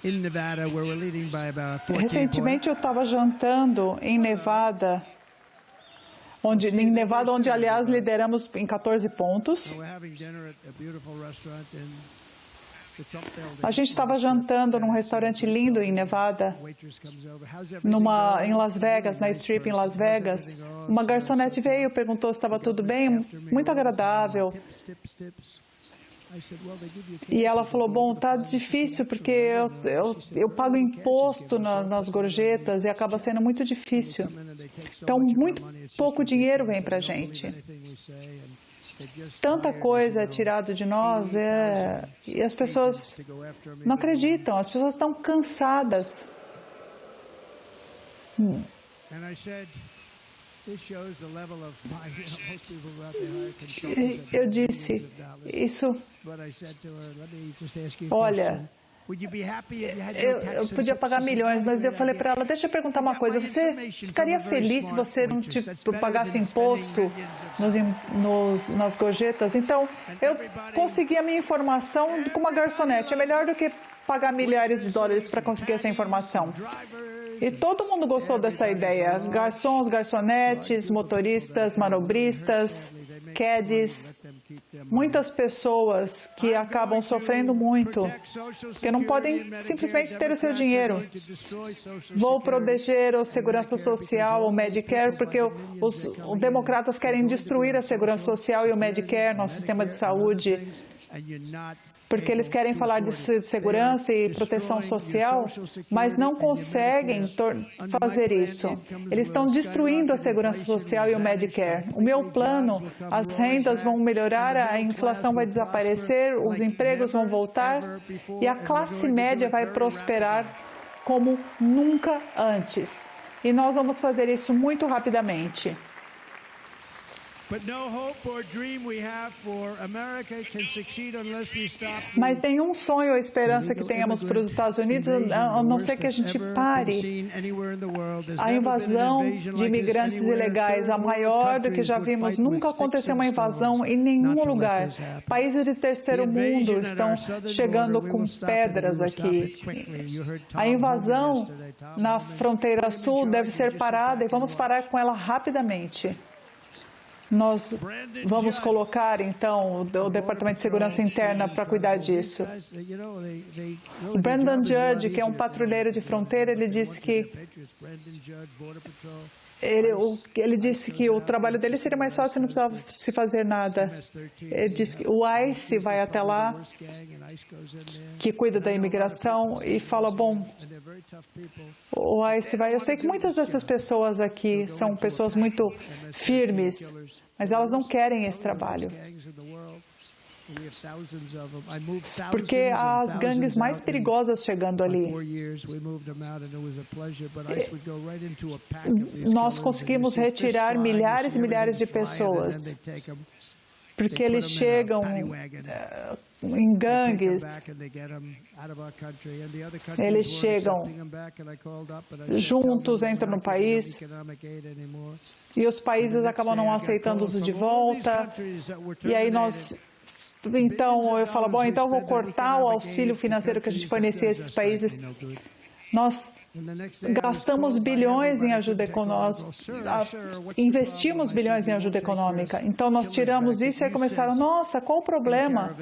in Nevada, where we're leading by about 14 points. Recentemente eu estava jantando em Nevada, onde aliás lideramos em 14 pontos. A gente estava jantando num restaurante lindo em Nevada, em Las Vegas, na Strip em Las Vegas. Uma garçonete veio e perguntou se estava tudo bem, muito agradável. E ela falou, bom, tá difícil porque eu pago imposto nas gorjetas e acaba sendo muito difícil. Então, muito pouco dinheiro vem para a gente. Tanta coisa é tirada de nós e as pessoas não acreditam, as pessoas estão cansadas. Eu disse, olha, eu podia pagar milhões, mas eu falei para ela, deixa eu perguntar uma coisa, você ficaria feliz se você não pagasse imposto nas gorjetas? Então, eu consegui a minha informação com uma garçonete, é melhor do que pagar milhares de dólares para conseguir essa informação. E todo mundo gostou dessa ideia. Garçons, garçonetes, motoristas, manobristas, caddies, muitas pessoas que acabam sosofrendo muito, porque não podem simplesmente ter o seu dinheiro. Vou proteger a segurança social, o Medicare, porque os democratas querem destruir a segurança social e o Medicare, nosso sistema de saúde, porque eles querem falar de segurança e proteção social, mas não conseguem fazer isso. Eles estão destruindo a segurança social e o Medicare. O meu plano, as rendas vão melhorar, a inflação vai desaparecer, os empregos vão voltar e a classe média vai prosperar como nunca antes. E nós vamos fazer isso muito rapidamente. Mas nenhum sonho ou esperança que tenhamos para os Estados Unidos, a não ser que a gente pare. A invasão de imigrantes ilegais, a maior do que já vimos, nunca aconteceu uma invasão em nenhum lugar. Países de terceiro mundo estão chegando com pedras aqui. A invasão na fronteira sul deve ser parada e vamos parar com ela rapidamente. Nós vamos colocar, então, o Departamento de Segurança Interna para cuidar disso. O Brandon Judge, que é um patrulheiro de fronteira, ele disse que o trabalho dele seria mais fácil, não precisava se fazer nada. Ele disse que o ICE vai até lá, que cuida da imigração, e fala, bom, o ICE vai... Eu sei que muitas dessas pessoas aqui são pessoas muito firmes, mas elas não querem esse trabalho. porque as gangues mais perigosas chegando ali. Nós conseguimos retirar milhares e milhares de pessoas, porque eles chegam em gangues, eles chegam juntos, entram no país, e os países acabam não aceitando-os de volta, e aí então eu falo, bom, então eu vou cortar o auxílio financeiro que a gente fornecia a esses países. Nós gastamos bilhões em ajuda econômica, investimos bilhões em ajuda econômica. Então nós tiramos isso e aí começaram, nossa, qual o problema?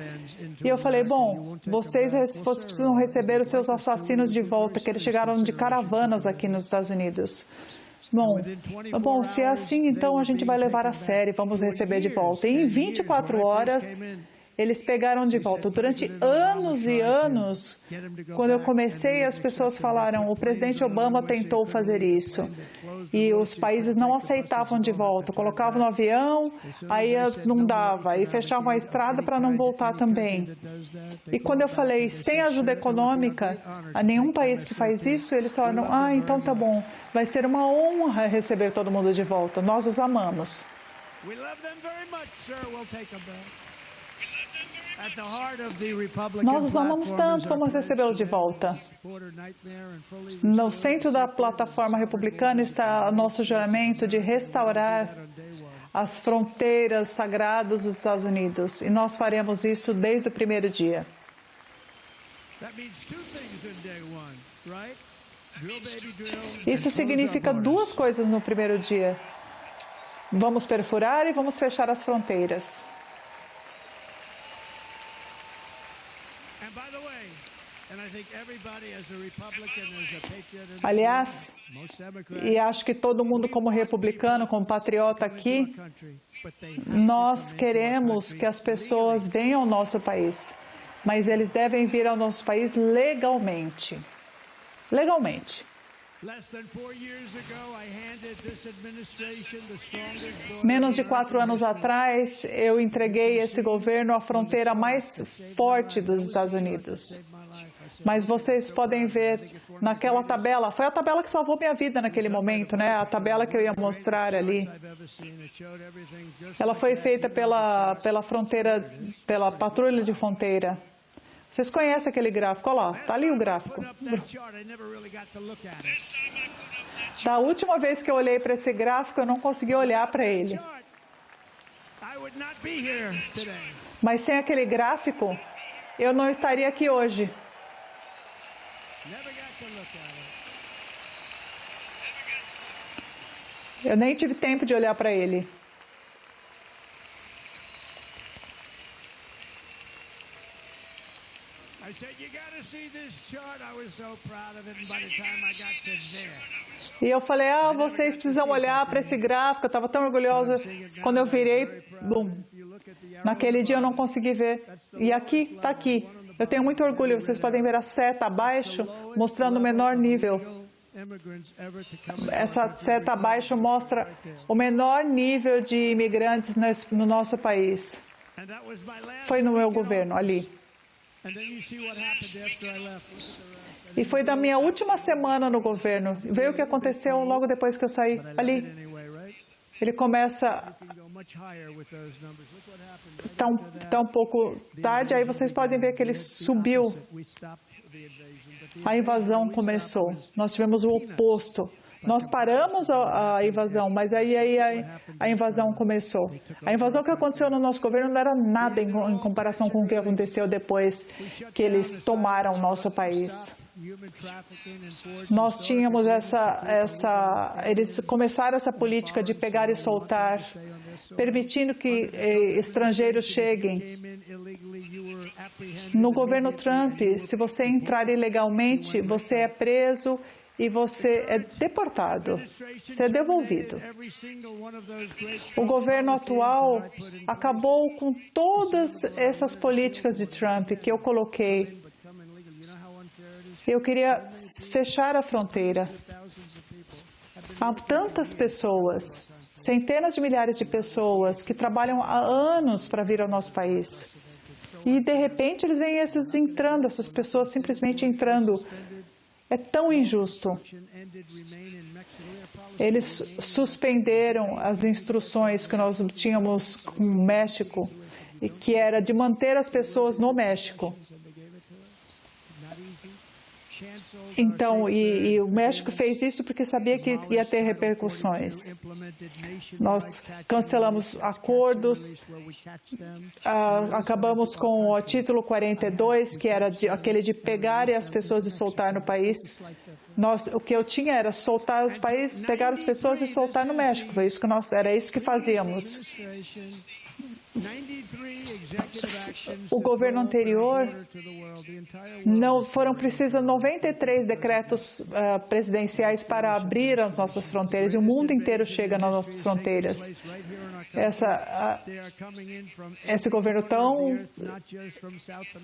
E eu falei, bom, vocês precisam receber os seus assassinos de volta, que eles chegaram de caravanas aqui nos Estados Unidos. Bom, se é assim, então a gente vai levar a sério, vamos receber de volta. E em 24 horas, eles pegaram de volta. Durante anos e anos, quando eu comecei, as pessoas falaram, o presidente Obama tentou fazer isso. E os países não aceitavam de volta. Colocavam no avião, aí não dava. E fechavam a estrada para não voltar também. E quando eu falei, sem ajuda econômica, a nenhum país que faz isso, eles falaram, então tá bom. Vai ser uma honra receber todo mundo de volta. Nós os amamos. Nós os amamos tanto, vamos recebê-los de volta. No centro da plataforma republicana está o nosso juramento de restaurar as fronteiras sagradas dos Estados Unidos. E nós faremos isso desde o primeiro dia. Isso significa duas coisas no primeiro dia. Vamos perfurar e vamos fechar as fronteiras. Aliás, e acho que todo mundo como republicano, como patriota aqui, nós queremos que as pessoas venham ao nosso país, mas eles devem vir ao nosso país legalmente. Legalmente. Menos de 4 anos atrás, eu entreguei esse governo à fronteira mais forte dos Estados Unidos. Mas vocês podem ver naquela tabela, foi a tabela que salvou minha vida naquele momento, né? A tabela que eu ia mostrar ali. Ela foi feita pela fronteira, pela patrulha de fronteira. Vocês conhecem aquele gráfico? Olha lá, está ali o gráfico. Da última vez que eu olhei para esse gráfico, eu não consegui olhar para ele. Mas sem aquele gráfico, eu não estaria aqui hoje. Eu nem tive tempo de olhar para ele. E eu falei, vocês precisam olhar para esse gráfico. Eu estava tão orgulhosa. Quando eu virei, bum. Naquele dia eu não consegui ver. E aqui, está aqui. Eu tenho muito orgulho. Vocês podem ver a seta abaixo, mostrando o menor nível. Essa seta abaixo mostra o menor nível de imigrantes no nosso país. Foi no meu governo, ali. E foi da minha última semana no governo. Veio o que aconteceu logo depois que eu saí. Ali. Ele começa... Está um pouco tarde, aí vocês podem ver que ele subiu. A invasão começou. Nós tivemos o oposto. Nós paramos a invasão, mas aí a invasão começou. A invasão que aconteceu no nosso governo não era nada em comparação com o que aconteceu depois que eles tomaram o nosso país. Nós tínhamos eles começaram essa política de pegar e soltar, permitindo que estrangeiros cheguem. No governo Trump, se você entrar ilegalmente, você é preso e você é deportado, você é devolvido. O governo atual acabou com todas essas políticas de Trump que eu coloquei. Eu queria fechar a fronteira. Há tantas pessoas, centenas de milhares de pessoas que trabalham há anos para vir ao nosso país. E, de repente, eles veem essas pessoas simplesmente entrando. É tão injusto. Eles suspenderam as instruções que nós tínhamos com o México, que era de manter as pessoas no México. Então, e o México fez isso porque sabia que ia ter repercussões. Nós cancelamos acordos, acabamos com o título 42, que era aquele de pegar as pessoas e soltar no país. O que eu tinha era soltar os países, pegar as pessoas e soltar no México. Era isso que fazíamos. O governo anterior não foram precisos 93 decretos presidenciais para abrir as nossas fronteiras, e o mundo inteiro chega nas nossas fronteiras. Esse governo tão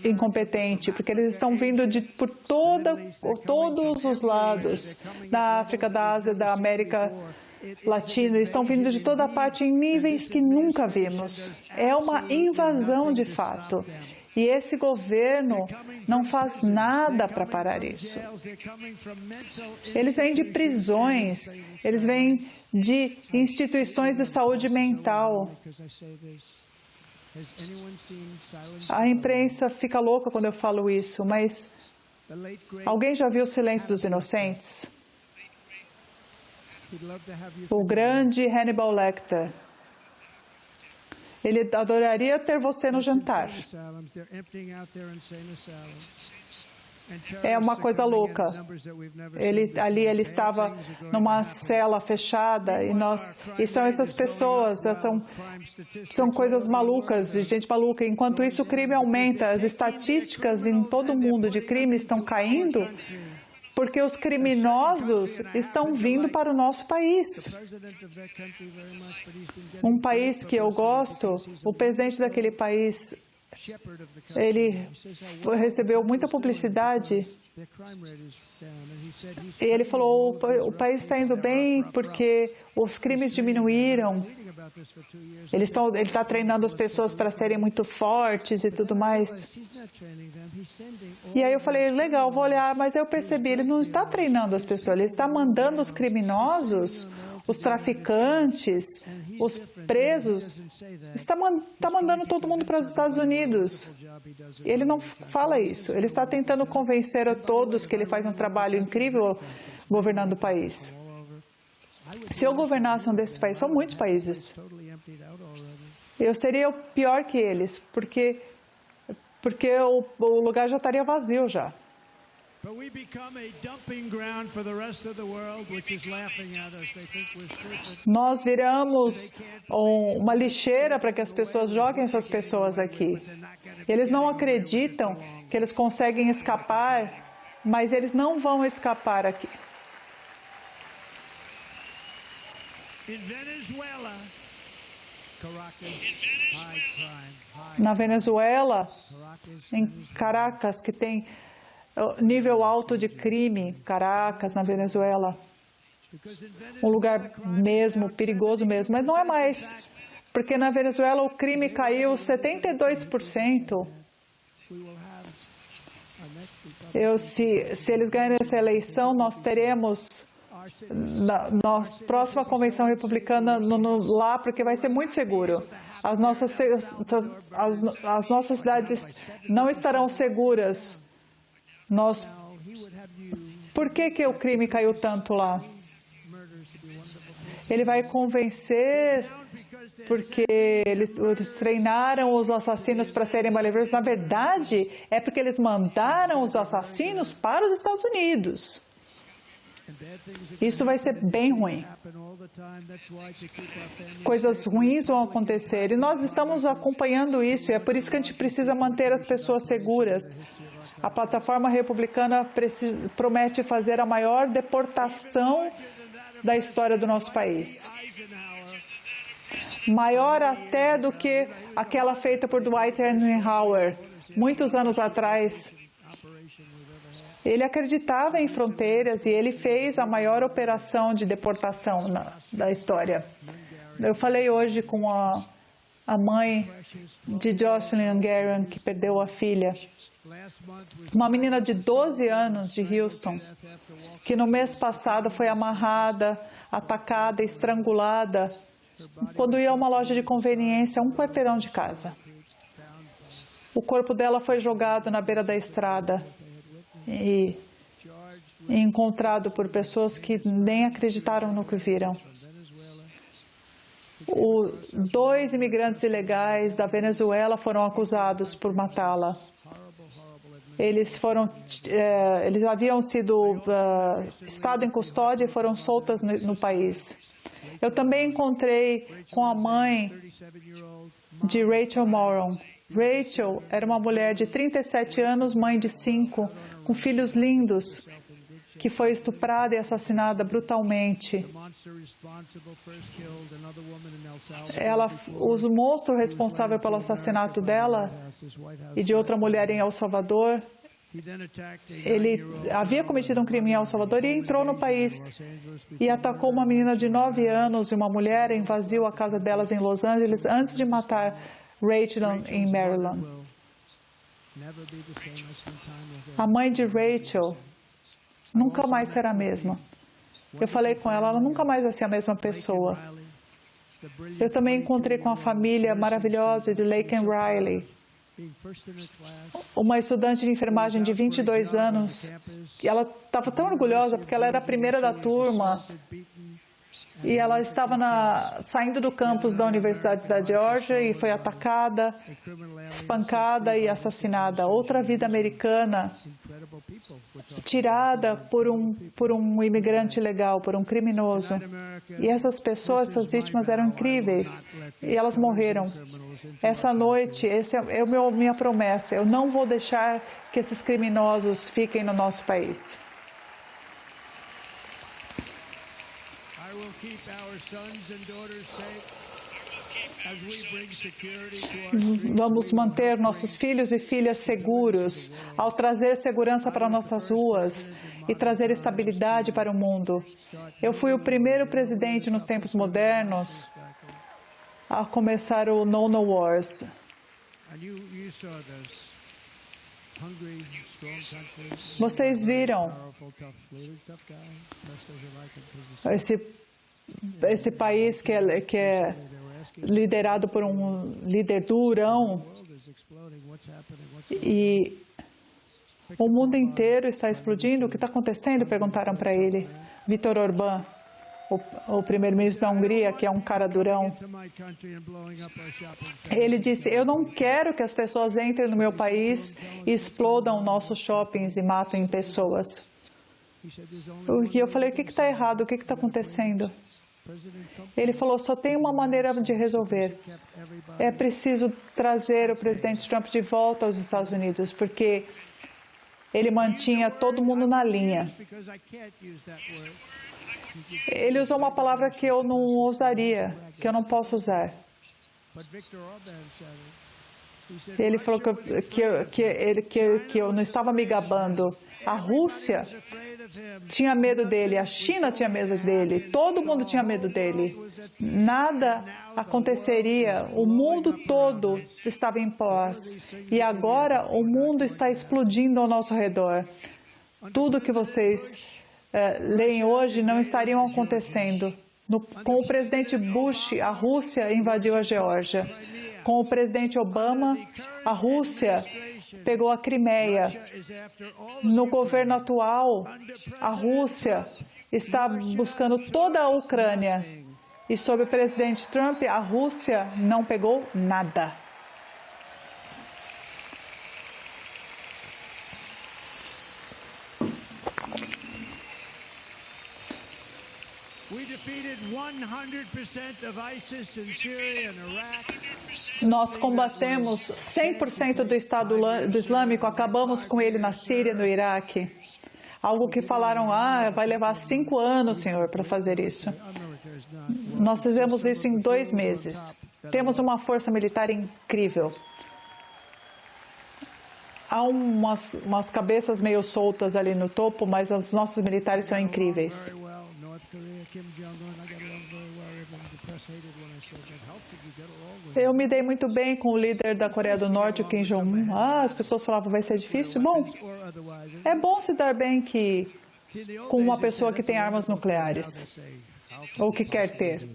incompetente, porque eles estão vindo por todos os lados, da África, da Ásia, da América Latina, eles estão vindo de toda parte em níveis que nunca vimos. É uma invasão de fato. E esse governo não faz nada para parar isso. Eles vêm de prisões, eles vêm de instituições de saúde mental. A imprensa fica louca quando eu falo isso, mas alguém já viu O Silêncio dos Inocentes? O grande Hannibal Lecter. Ele adoraria ter você no jantar. É uma coisa louca. Ele estava numa cela fechada e são essas pessoas, são coisas malucas, de gente maluca. Enquanto isso, o crime aumenta. As estatísticas em todo o mundo de crime estão caindo porque os criminosos estão vindo para o nosso país. Um país que eu gosto, o presidente daquele país, ele recebeu muita publicidade e ele falou: o país está indo bem porque os crimes diminuíram. Ele está treinando as pessoas para serem muito fortes e tudo mais. E aí eu falei: legal, vou olhar, mas eu percebi, ele não está treinando as pessoas, ele está mandando os criminosos, os traficantes, os presos, está mandando todo mundo para os Estados Unidos. Ele não fala isso. Ele está tentando convencer a todos que ele faz um trabalho incrível governando o país. Se eu governasse um desses países, são muitos países, eu seria o pior que eles, porque o lugar já estaria vazio já. Nós viramos uma lixeira para que as pessoas joguem essas pessoas aqui. Eles não acreditam que eles conseguem escapar, mas eles não vão escapar aqui. Na Venezuela, em Caracas, que tem nível alto de crime, Caracas, na Venezuela, um lugar mesmo, perigoso mesmo, mas não é mais, porque na Venezuela o crime caiu 72%. Se eles ganharem essa eleição, nós teremos na próxima convenção republicana lá, porque vai ser muito seguro. As nossas cidades não estarão seguras. Por que o crime caiu tanto lá? Ele vai convencer porque eles treinaram os assassinos para serem malevrosos. Na verdade, é porque eles mandaram os assassinos para os Estados Unidos. Isso vai ser bem ruim. Coisas ruins vão acontecer e nós estamos acompanhando isso, e é por isso que a gente precisa manter as pessoas seguras. A plataforma republicana promete fazer a maior deportação da história do nosso país. Maior até do que aquela feita por Dwight Eisenhower, muitos anos atrás. Ele acreditava em fronteiras e ele fez a maior operação de deportação da história. Eu falei hoje com a mãe de Jocelyn Hungarian, que perdeu a filha. Uma menina de 12 anos de Houston, que no mês passado foi amarrada, atacada, estrangulada, quando ia a uma loja de conveniência, um quarteirão de casa. O corpo dela foi jogado na beira da estrada e encontrado por pessoas que nem acreditaram no que viram. 2 imigrantes ilegais da Venezuela foram acusados por matá-la. Eles haviam estado em custódia e foram soltas no país. Eu também encontrei com a mãe de Rachel Moron. Rachel era uma mulher de 37 anos, mãe de 5, com filhos lindos, que foi estuprada e assassinada brutalmente. O monstro responsável pelo assassinato dela e de outra mulher em El Salvador, ele havia cometido um crime em El Salvador e entrou no país e atacou uma menina de 9 anos e uma mulher, invadiu a casa delas em Los Angeles antes de matar Rachel em Maryland. A mãe de Rachel nunca mais será a mesma. Eu falei com ela, ela nunca mais vai ser a mesma pessoa. Eu também encontrei com a família maravilhosa de Laken Riley, uma estudante de enfermagem de 22 anos. E ela estava tão orgulhosa porque ela era a primeira da turma. E ela estava saindo do campus da Universidade da Geórgia e foi atacada, espancada e assassinada. Outra vida americana tirada por um imigrante ilegal, por um criminoso. E essas pessoas, essas vítimas eram incríveis. E elas morreram. Essa noite, essa é a minha promessa. Eu não vou deixar que esses criminosos fiquem no nosso país. Vamos manter nossos filhos e filhas seguros ao trazer segurança para nossas ruas e trazer estabilidade para o mundo. Eu fui o primeiro presidente nos tempos modernos a começar o No Wars. Vocês viram esse país que é liderado por um líder durão e o mundo inteiro está explodindo. O que está acontecendo? Perguntaram para ele. Viktor Orbán, o primeiro-ministro da Hungria, que é um cara durão. Ele disse, eu não quero que as pessoas entrem no meu país e explodam nossos shoppings e matem pessoas. E eu falei, o que está errado? O que está acontecendo? Ele falou, só tem uma maneira de resolver. É preciso trazer o presidente Trump de volta aos Estados Unidos, porque ele mantinha todo mundo na linha. Ele usou uma palavra que eu não usaria, que eu não posso usar. Ele falou que eu não estava me gabando. A Rússia tinha medo dele, a China tinha medo dele, todo mundo tinha medo dele. Nada aconteceria, o mundo todo estava em paz. E agora o mundo está explodindo ao nosso redor. Tudo que vocês leem hoje não estariam acontecendo. Com o presidente Bush, a Rússia invadiu a Geórgia. Com o presidente Obama, a Rússia pegou a Crimeia. No governo atual, a Rússia está buscando toda a Ucrânia. E sob o presidente Trump, a Rússia não pegou nada. Nós combatemos 100% do Estado Islâmico, acabamos com ele na Síria e no Iraque. Algo que falaram, vai levar 5 anos, senhor, para fazer isso. Nós fizemos isso em 2 meses. Temos uma força militar incrível. Há umas cabeças meio soltas ali no topo, mas os nossos militares são incríveis. Eu me dei muito bem com o líder da Coreia do Norte, o Kim Jong-un. As pessoas falavam, vai ser difícil. Bom, é bom se dar bem com uma pessoa que tem armas nucleares, ou que quer ter.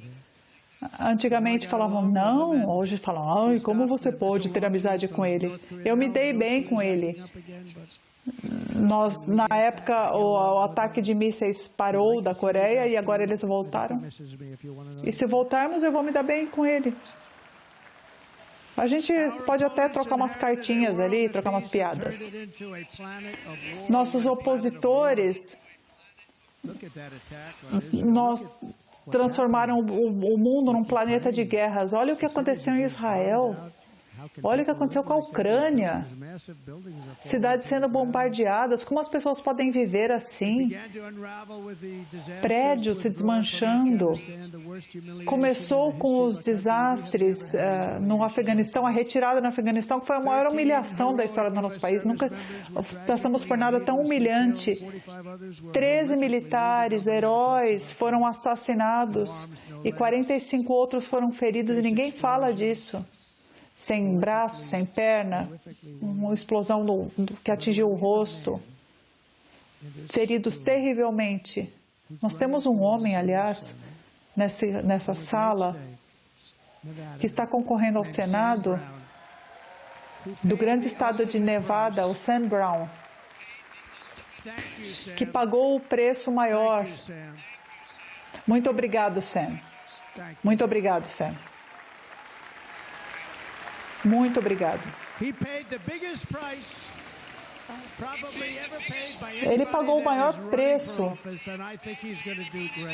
Antigamente falavam não, hoje falam, ai, como você pode ter amizade com ele? Eu me dei bem com ele. Na época, o ataque de mísseis parou da Coreia e agora eles voltaram. E se voltarmos, eu vou me dar bem com ele. A gente pode até trocar umas cartinhas ali, trocar umas piadas. Nossos opositores, transformaram o mundo num planeta de guerras. Olha o que aconteceu em Israel. Olha o que aconteceu com a Ucrânia. Cidades sendo bombardeadas. Como as pessoas podem viver assim? Prédios se desmanchando. Começou com os desastres no Afeganistão, a retirada no Afeganistão, que foi a maior humilhação da história do nosso país. Nunca passamos por nada tão humilhante. 13 militares, heróis, foram assassinados e 45 outros foram feridos e ninguém fala disso. Sem braço, sem perna, uma explosão que atingiu o rosto, feridos terrivelmente. Nós temos um homem, aliás, nessa sala, que está concorrendo ao Senado, do grande estado de Nevada, o Sam Brown, que pagou o preço maior. Muito obrigado, Sam. Muito obrigado, Sam. Muito obrigado. Ele pagou o maior preço,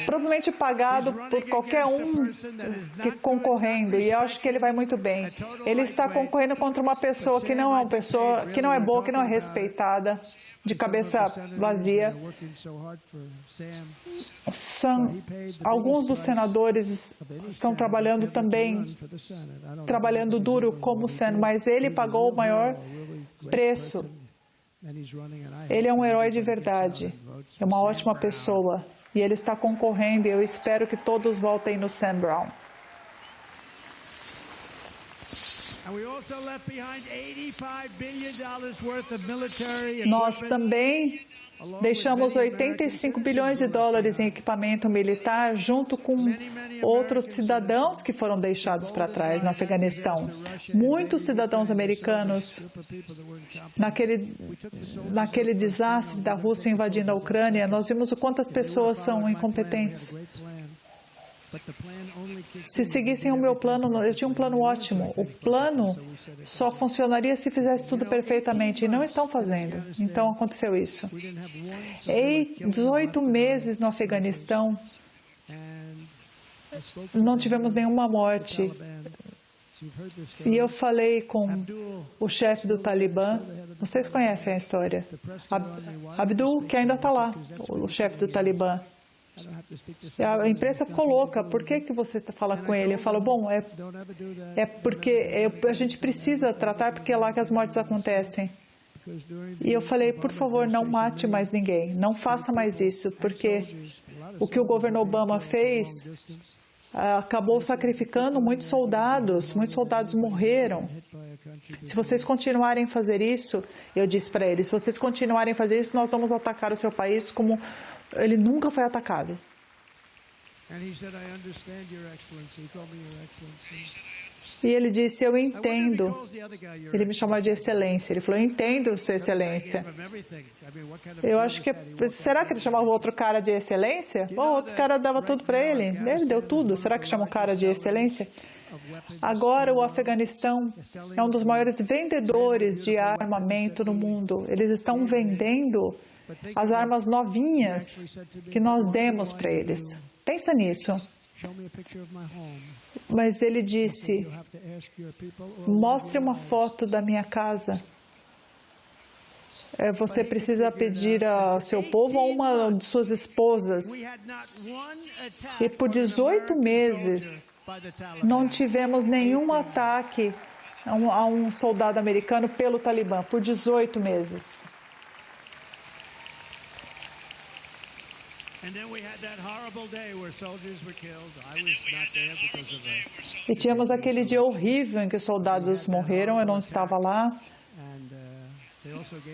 provavelmente pagado por qualquer um que concorrendo, e eu acho que ele vai muito bem. Ele está concorrendo contra uma pessoa que não é boa, que não é respeitada, de cabeça vazia. Alguns dos senadores estão trabalhando também, trabalhando duro como o Sam, mas ele pagou o maior preço. Ele é um herói de verdade, é uma ótima pessoa, e ele está concorrendo, e eu espero que todos votem no Sam Brown. Nós também deixamos 85 bilhões de dólares em equipamento militar, junto com outros cidadãos que foram deixados para trás no Afeganistão. Muitos cidadãos americanos, naquele desastre da Rússia invadindo a Ucrânia, nós vimos o quanto as pessoas são incompetentes. Se seguissem o meu plano, eu tinha um plano ótimo. O plano só funcionaria se fizesse tudo perfeitamente, e não estão fazendo. Então aconteceu isso. Em 18 meses no Afeganistão, não tivemos nenhuma morte. E eu falei com o chefe do Talibã. Vocês conhecem a história. Abdul, que ainda está lá, o chefe do Talibã. A imprensa ficou louca. Por que você fala com ele? Eu falo, bom, é porque a gente precisa tratar, porque é lá que as mortes acontecem. E eu falei, por favor, não mate mais ninguém. Não faça mais isso, porque o que o governo Obama fez acabou sacrificando muitos soldados morreram. Se vocês continuarem a fazer isso, eu disse para eles, se vocês continuarem a fazer isso, nós vamos atacar o seu país como ele nunca foi atacado. E ele disse, eu entendo. Ele me chamou de excelência. Ele falou, eu entendo, sua excelência. Eu acho que... Será que ele chamava o outro cara de excelência? Bom, o outro cara dava tudo para ele. Ele deu tudo. Será que chama o cara de excelência? Agora, o Afeganistão é um dos maiores vendedores de armamento no mundo. Eles estão vendendo as armas novinhas que nós demos para eles. Pensa nisso. Mas ele disse, mostre uma foto da minha casa. Você precisa pedir ao seu povo ou uma de suas esposas. E por 18 meses, não tivemos nenhum ataque a um soldado americano pelo Talibã. Por 18 meses. E tínhamos aquele dia horrível em que os soldados morreram. Eu não estava lá,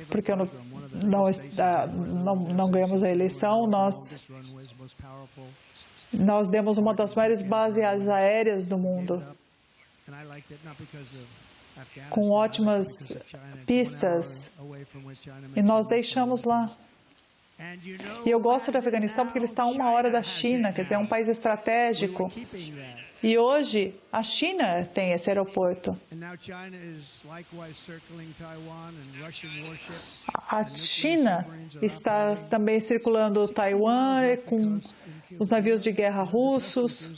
porque não ganhamos a eleição. Nós demos uma das maiores bases aéreas do mundo, com ótimas pistas, e nós deixamos lá. E eu gosto do Afeganistão porque ele está a 1 hora da China, quer dizer, é um país estratégico. E hoje a China tem esse aeroporto. A China está também circulando Taiwan com os navios de guerra russos.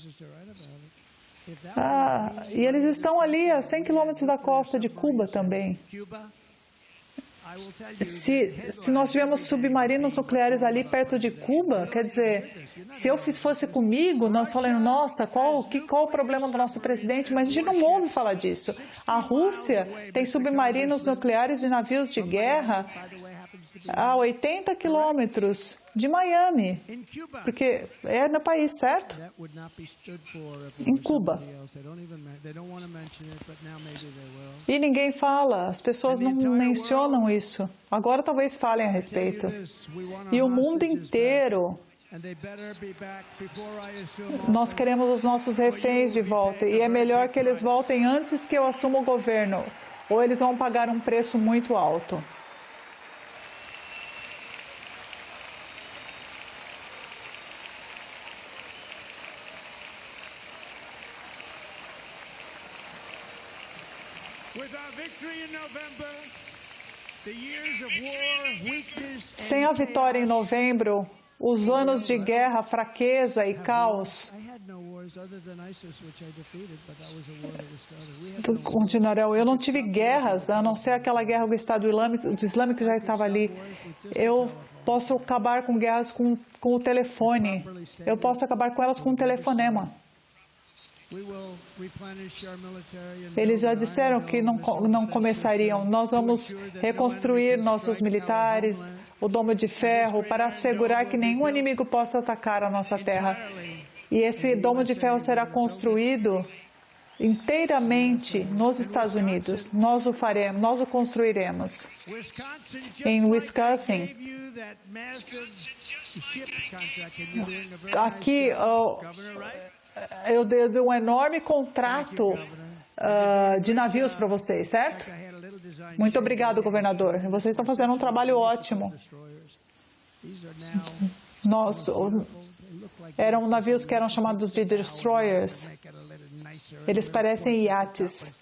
E eles estão ali a 100 quilômetros da costa de Cuba também. Se nós tivermos submarinos nucleares ali perto de Cuba, quer dizer, se eu fosse comigo, nós falando, nossa, qual o problema do nosso presidente? Mas a gente não ouve falar disso. A Rússia tem submarinos nucleares e navios de guerra a 80 quilômetros de Miami, porque é no país, certo? Em Cuba. E ninguém fala, as pessoas não mencionam isso. Agora talvez falem a respeito. E o mundo inteiro, nós queremos os nossos reféns de volta, e é melhor que eles voltem antes que eu assuma o governo, ou eles vão pagar um preço muito alto. Sem a vitória em novembro, os anos de guerra, fraqueza e caos continuarão. Eu não tive guerras, a não ser aquela guerra do Estado Islâmico que já estava ali. Eu posso acabar com guerras com o telefone. Eu posso acabar com elas com um telefonema. Eles já disseram que não começariam. Nós vamos reconstruir nossos militares, o Domo de Ferro, para assegurar que nenhum inimigo possa atacar a nossa terra. E esse Domo de Ferro será construído inteiramente nos Estados Unidos. Nós o faremos, nós o construiremos. Em Wisconsin, aqui eu dei um enorme contrato de navios para vocês, certo? Muito obrigado, governador. Vocês estão fazendo um trabalho ótimo. Eram navios que eram chamados de destroyers. Eles parecem iates.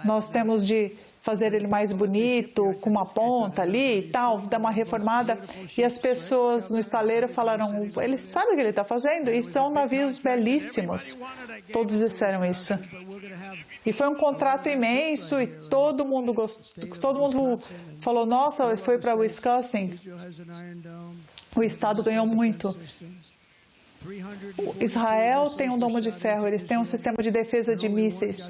Nós temos de fazer ele mais bonito, com uma ponta ali e tal, dar uma reformada. E as pessoas no estaleiro falaram, ele sabe o que ele está fazendo? E são navios belíssimos. Todos disseram isso. E foi um contrato imenso e todo mundo falou, nossa, foi para Wisconsin. O Estado ganhou muito. Israel tem um domo de ferro, eles têm um sistema de defesa de mísseis.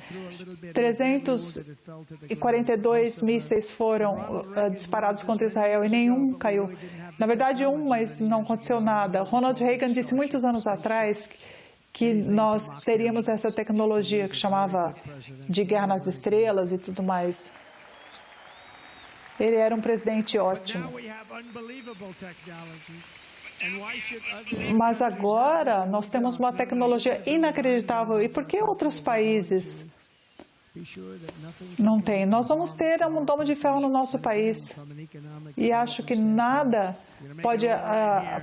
342 mísseis foram disparados contra Israel e nenhum caiu. Na verdade, mas não aconteceu nada. Ronald Reagan disse muitos anos atrás que nós teríamos essa tecnologia que chamava de guerra nas estrelas e tudo mais. Ele era um presidente ótimo. Mas agora nós temos uma tecnologia inacreditável. E por que outros países não têm? Nós vamos ter um domo de ferro no nosso país. E acho que nada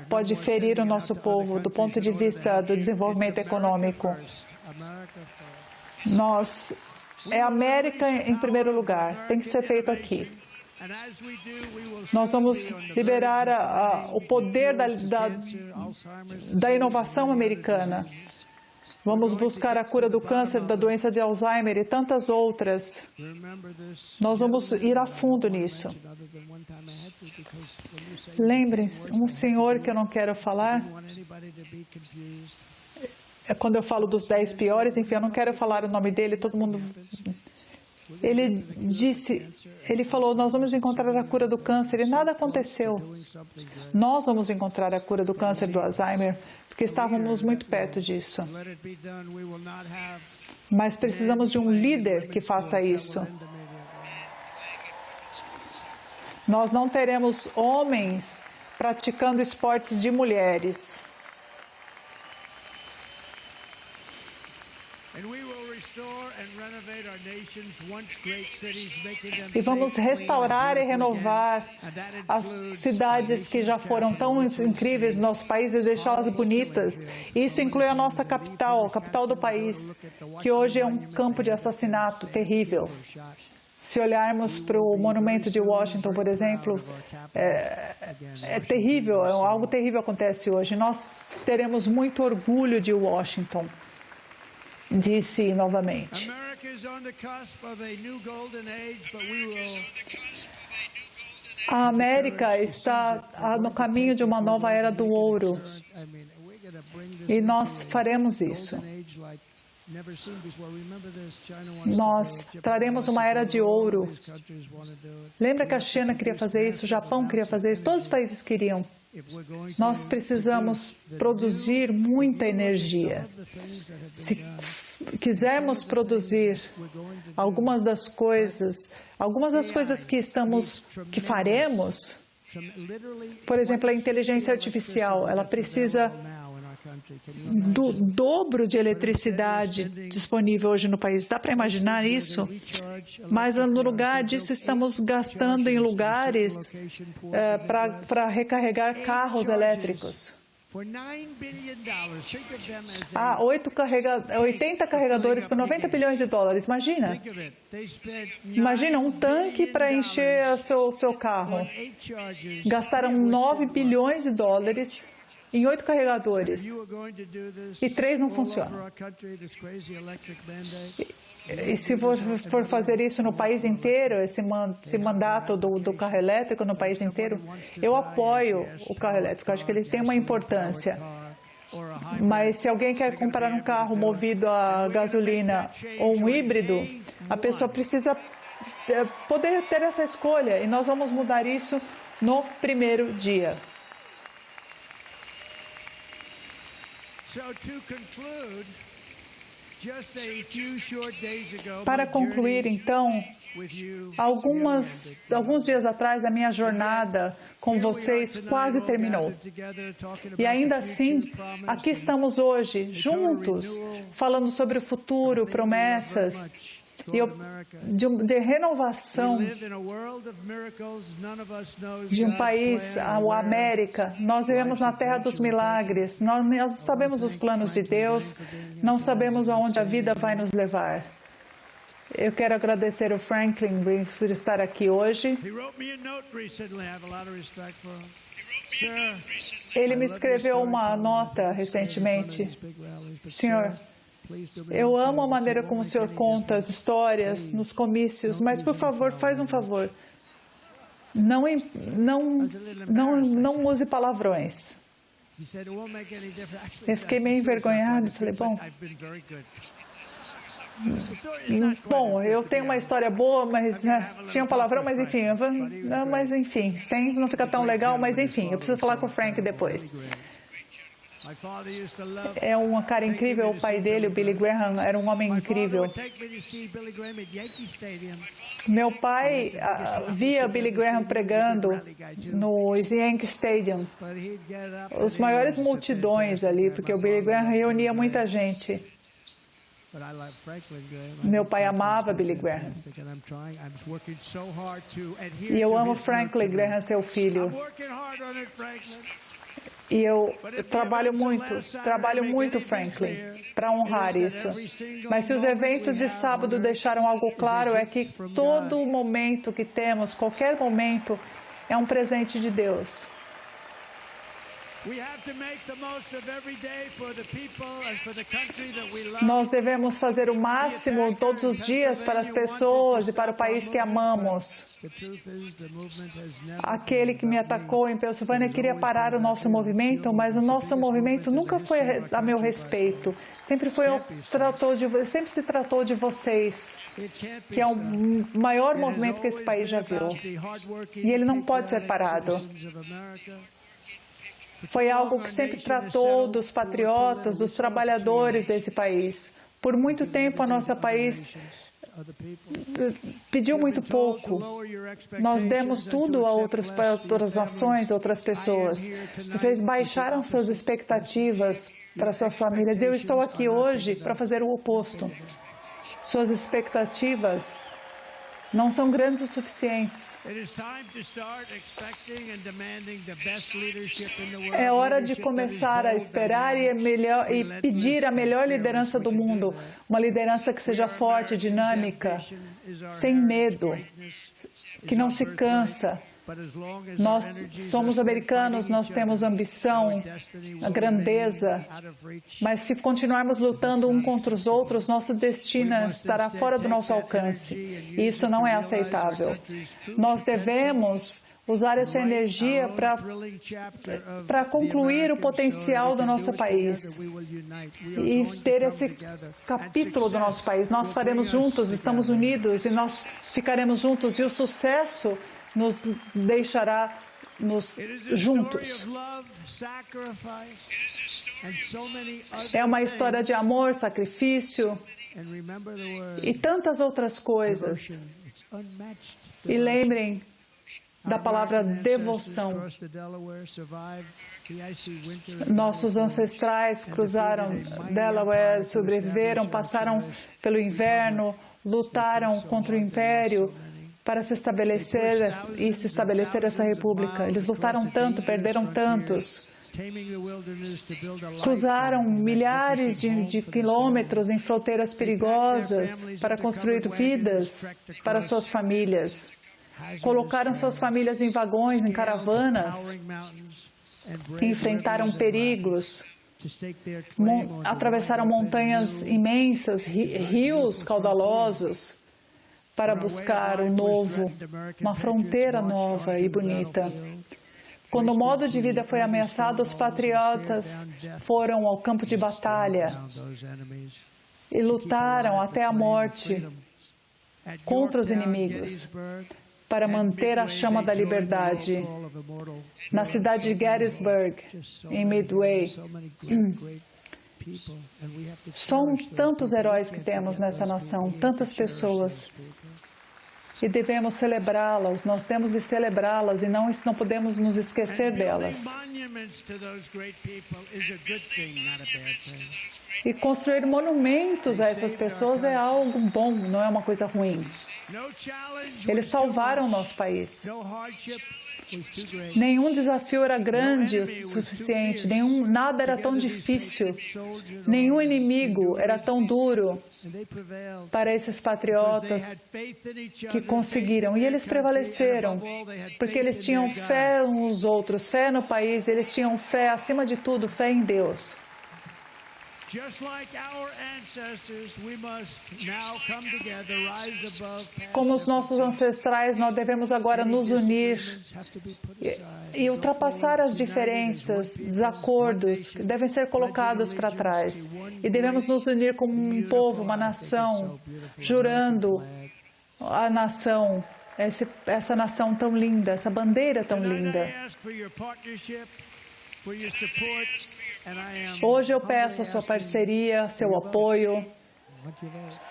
pode ferir o nosso povo do ponto de vista do desenvolvimento econômico. É a América em primeiro lugar. Tem que ser feito aqui. Nós vamos liberar o poder da inovação americana. Vamos buscar a cura do câncer, da doença de Alzheimer e tantas outras. Nós vamos ir a fundo nisso. Lembrem-se, um senhor que eu não quero falar, quando eu falo dos 10 piores, enfim, eu não quero falar o nome dele, todo mundo... Ele falou, nós vamos encontrar a cura do câncer, e nada aconteceu. Nós vamos encontrar a cura do câncer do Alzheimer, porque estávamos muito perto disso. Mas precisamos de um líder que faça isso. Nós não teremos homens praticando esportes de mulheres. E vamos restaurar e renovar as cidades que já foram tão incríveis no nosso país e deixá-las bonitas. Isso inclui a nossa capital, a capital do país, que hoje é um campo de assassinato terrível. Se olharmos para o monumento de Washington, por exemplo, é terrível, algo terrível acontece hoje. Nós teremos muito orgulho de Washington, disse novamente. A América está no caminho de uma nova era do ouro, e nós faremos isso. Nós traremos uma era de ouro. Lembra que a China queria fazer isso, o Japão queria fazer isso, todos os países queriam. Nós precisamos produzir muita energia. Se quisermos produzir algumas das coisas que faremos, por exemplo, a inteligência artificial, ela precisa do dobro de eletricidade disponível hoje no país. Dá para imaginar isso? Mas no lugar disso estamos gastando em lugares para recarregar carros elétricos. 80 carregadores por 90 bilhões de dólares. Imagina. Imagina um tanque para encher o seu carro. Gastaram 9 bilhões de dólares em 8 carregadores, e 3 não funcionam. E se for fazer isso no país inteiro, esse mandato do carro elétrico no país inteiro, eu apoio o carro elétrico, acho que ele tem uma importância. Mas se alguém quer comprar um carro movido a gasolina ou um híbrido, a pessoa precisa poder ter essa escolha, e nós vamos mudar isso no primeiro dia. Para concluir, então, alguns dias atrás, a minha jornada com vocês quase terminou. E ainda assim, aqui estamos hoje, juntos, falando sobre o futuro, promessas, de renovação de um país, a América. Nós vivemos na terra dos milagres. Nós não sabemos os planos de Deus, não sabemos aonde a vida vai nos levar. Eu quero agradecer ao Franklin Green por estar aqui hoje. Ele me escreveu uma nota recentemente. Senhor, eu amo a maneira como o senhor conta as histórias nos comícios, mas, por favor, faz um favor. Não use palavrões. Eu fiquei meio envergonhado e falei, bom, eu tenho uma história boa, mas tinha um palavrão, mas enfim, sem não fica tão legal, mas enfim, eu preciso falar com o Frank depois. É um cara incrível, o pai dele, o Billy Graham, era um homem incrível. Meu pai via Billy Graham pregando no Yankee Stadium, os maiores multidões ali, porque o Billy Graham reunia muita gente. Meu pai amava Billy Graham. E eu amo Franklin Graham, seu filho. E eu trabalho muito, Franklin, para honrar isso. Mas se os eventos de sábado deixaram algo claro, é que todo momento que temos, qualquer momento, é um presente de Deus. Nós devemos fazer o máximo todos os dias para as pessoas e para o país que amamos. Aquele que me atacou em Pensilvânia queria parar o nosso movimento, mas o nosso movimento nunca foi a meu respeito. Sempre se tratou de vocês, que é o maior movimento que esse país já viu. E ele não pode ser parado. Foi algo que sempre tratou dos patriotas, dos trabalhadores desse país. Por muito tempo, o nosso país pediu muito pouco. Nós demos tudo a outras nações, outras pessoas. Vocês baixaram suas expectativas para suas famílias. Eu estou aqui hoje para fazer o oposto. Suas expectativas não são grandes o suficientes. É hora de começar a esperar e pedir a melhor liderança do mundo. Uma liderança que seja forte, dinâmica, sem medo, que não se cansa. Nós somos americanos, nós temos ambição, a grandeza, mas se continuarmos lutando um contra os outros, nosso destino estará fora do nosso alcance. E isso não é aceitável. Nós devemos usar essa energia para concluir o potencial do nosso país e ter esse capítulo do nosso país. Nós faremos juntos, estamos unidos e nós ficaremos juntos, e o sucesso nos deixará juntos. É uma história de amor, sacrifício e tantas outras coisas. E lembrem da palavra devoção. Nossos ancestrais cruzaram Delaware, sobreviveram, passaram pelo inverno, lutaram contra o império para se estabelecer essa república. Eles lutaram tanto, perderam tantos. Cruzaram milhares de quilômetros em fronteiras perigosas para construir vidas para suas famílias. Colocaram suas famílias em vagões, em caravanas. Enfrentaram perigos. Atravessaram montanhas imensas, rios caudalosos, para buscar o novo, uma fronteira nova e bonita. Quando o modo de vida foi ameaçado, os patriotas foram ao campo de batalha e lutaram até a morte contra os inimigos para manter a chama da liberdade. Na cidade de Gettysburg, em Midway, são tantos heróis que temos nessa nação, tantas pessoas. E devemos celebrá-las, nós temos de celebrá-las e não podemos nos esquecer delas. E construir monumentos a essas pessoas é algo bom, não é uma coisa ruim. Eles salvaram o nosso país. Nenhum desafio era grande o suficiente, nada era tão difícil, nenhum inimigo era tão duro para esses patriotas que conseguiram. E eles prevaleceram, porque eles tinham fé uns nos outros, fé no país, eles tinham fé, acima de tudo, fé em Deus. Como os nossos ancestrais, nós devemos agora nos unir e ultrapassar as diferenças, desacordos, que devem ser colocados para trás. E devemos nos unir como um povo, uma nação, jurando a nação, essa nação tão linda, essa bandeira tão linda. Hoje eu peço a sua parceria, seu apoio,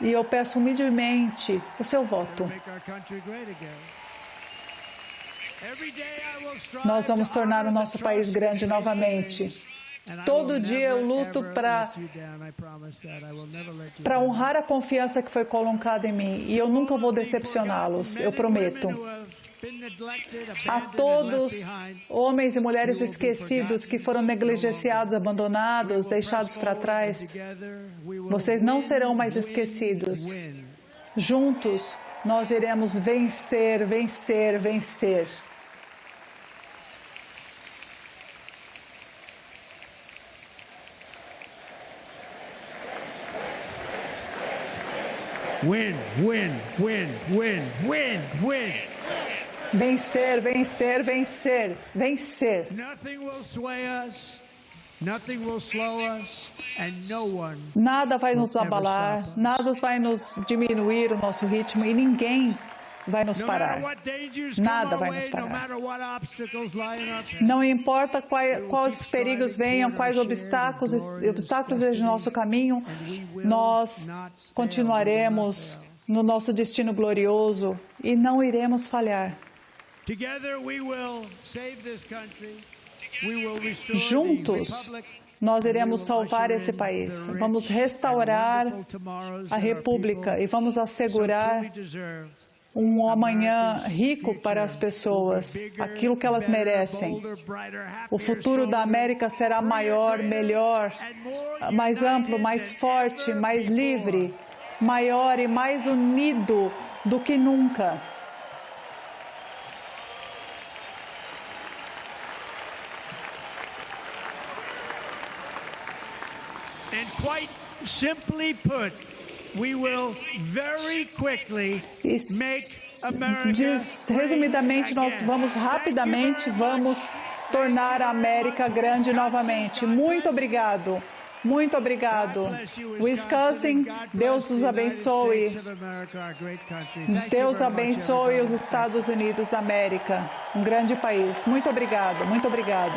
e eu peço humildemente o seu voto. Nós vamos tornar o nosso país grande novamente. Todo dia eu luto para honrar a confiança que foi colocada em mim, e eu nunca vou decepcioná-los, eu prometo. A todos, homens e mulheres esquecidos que foram negligenciados, abandonados, deixados para trás, vocês não serão mais esquecidos. Juntos, nós iremos vencer, vencer, vencer. Win, win, win, win, win, win. Vencer, vencer, vencer, vencer. Nothing will sway us. Nothing will slow us, and no one Nada vai nos will ever abalar, stop us. nada vai nos diminuir o nosso ritmo e ninguém vai nos No matter parar. what dangers Nada come vai our nos way, no parar. matter what obstacles lie in our path. Não importa quais perigos venham, quais obstáculos estejam no nosso caminho, nós continuaremos no nosso destino glorioso e não iremos falhar. Together we will save this country. We will restore the Juntos, republic. nós And we iremos will salvar usher esse in país. the rich Vamos and restaurar wonderful tomorrows a that our República people e vamos so assegurar truly deserve. um amanhã rico para as pessoas, aquilo que elas merecem. O futuro da América será maior, melhor, mais amplo, mais forte, mais livre, maior e mais unido do que nunca. And quite simply put, we will very quickly E make America resumidamente, nós vamos rapidamente tornar a América grande novamente. Muito obrigado. Muito obrigado. Wisconsin, Deus os abençoe. Deus abençoe os Estados Unidos da América. Um grande país. Muito obrigado. Muito obrigado.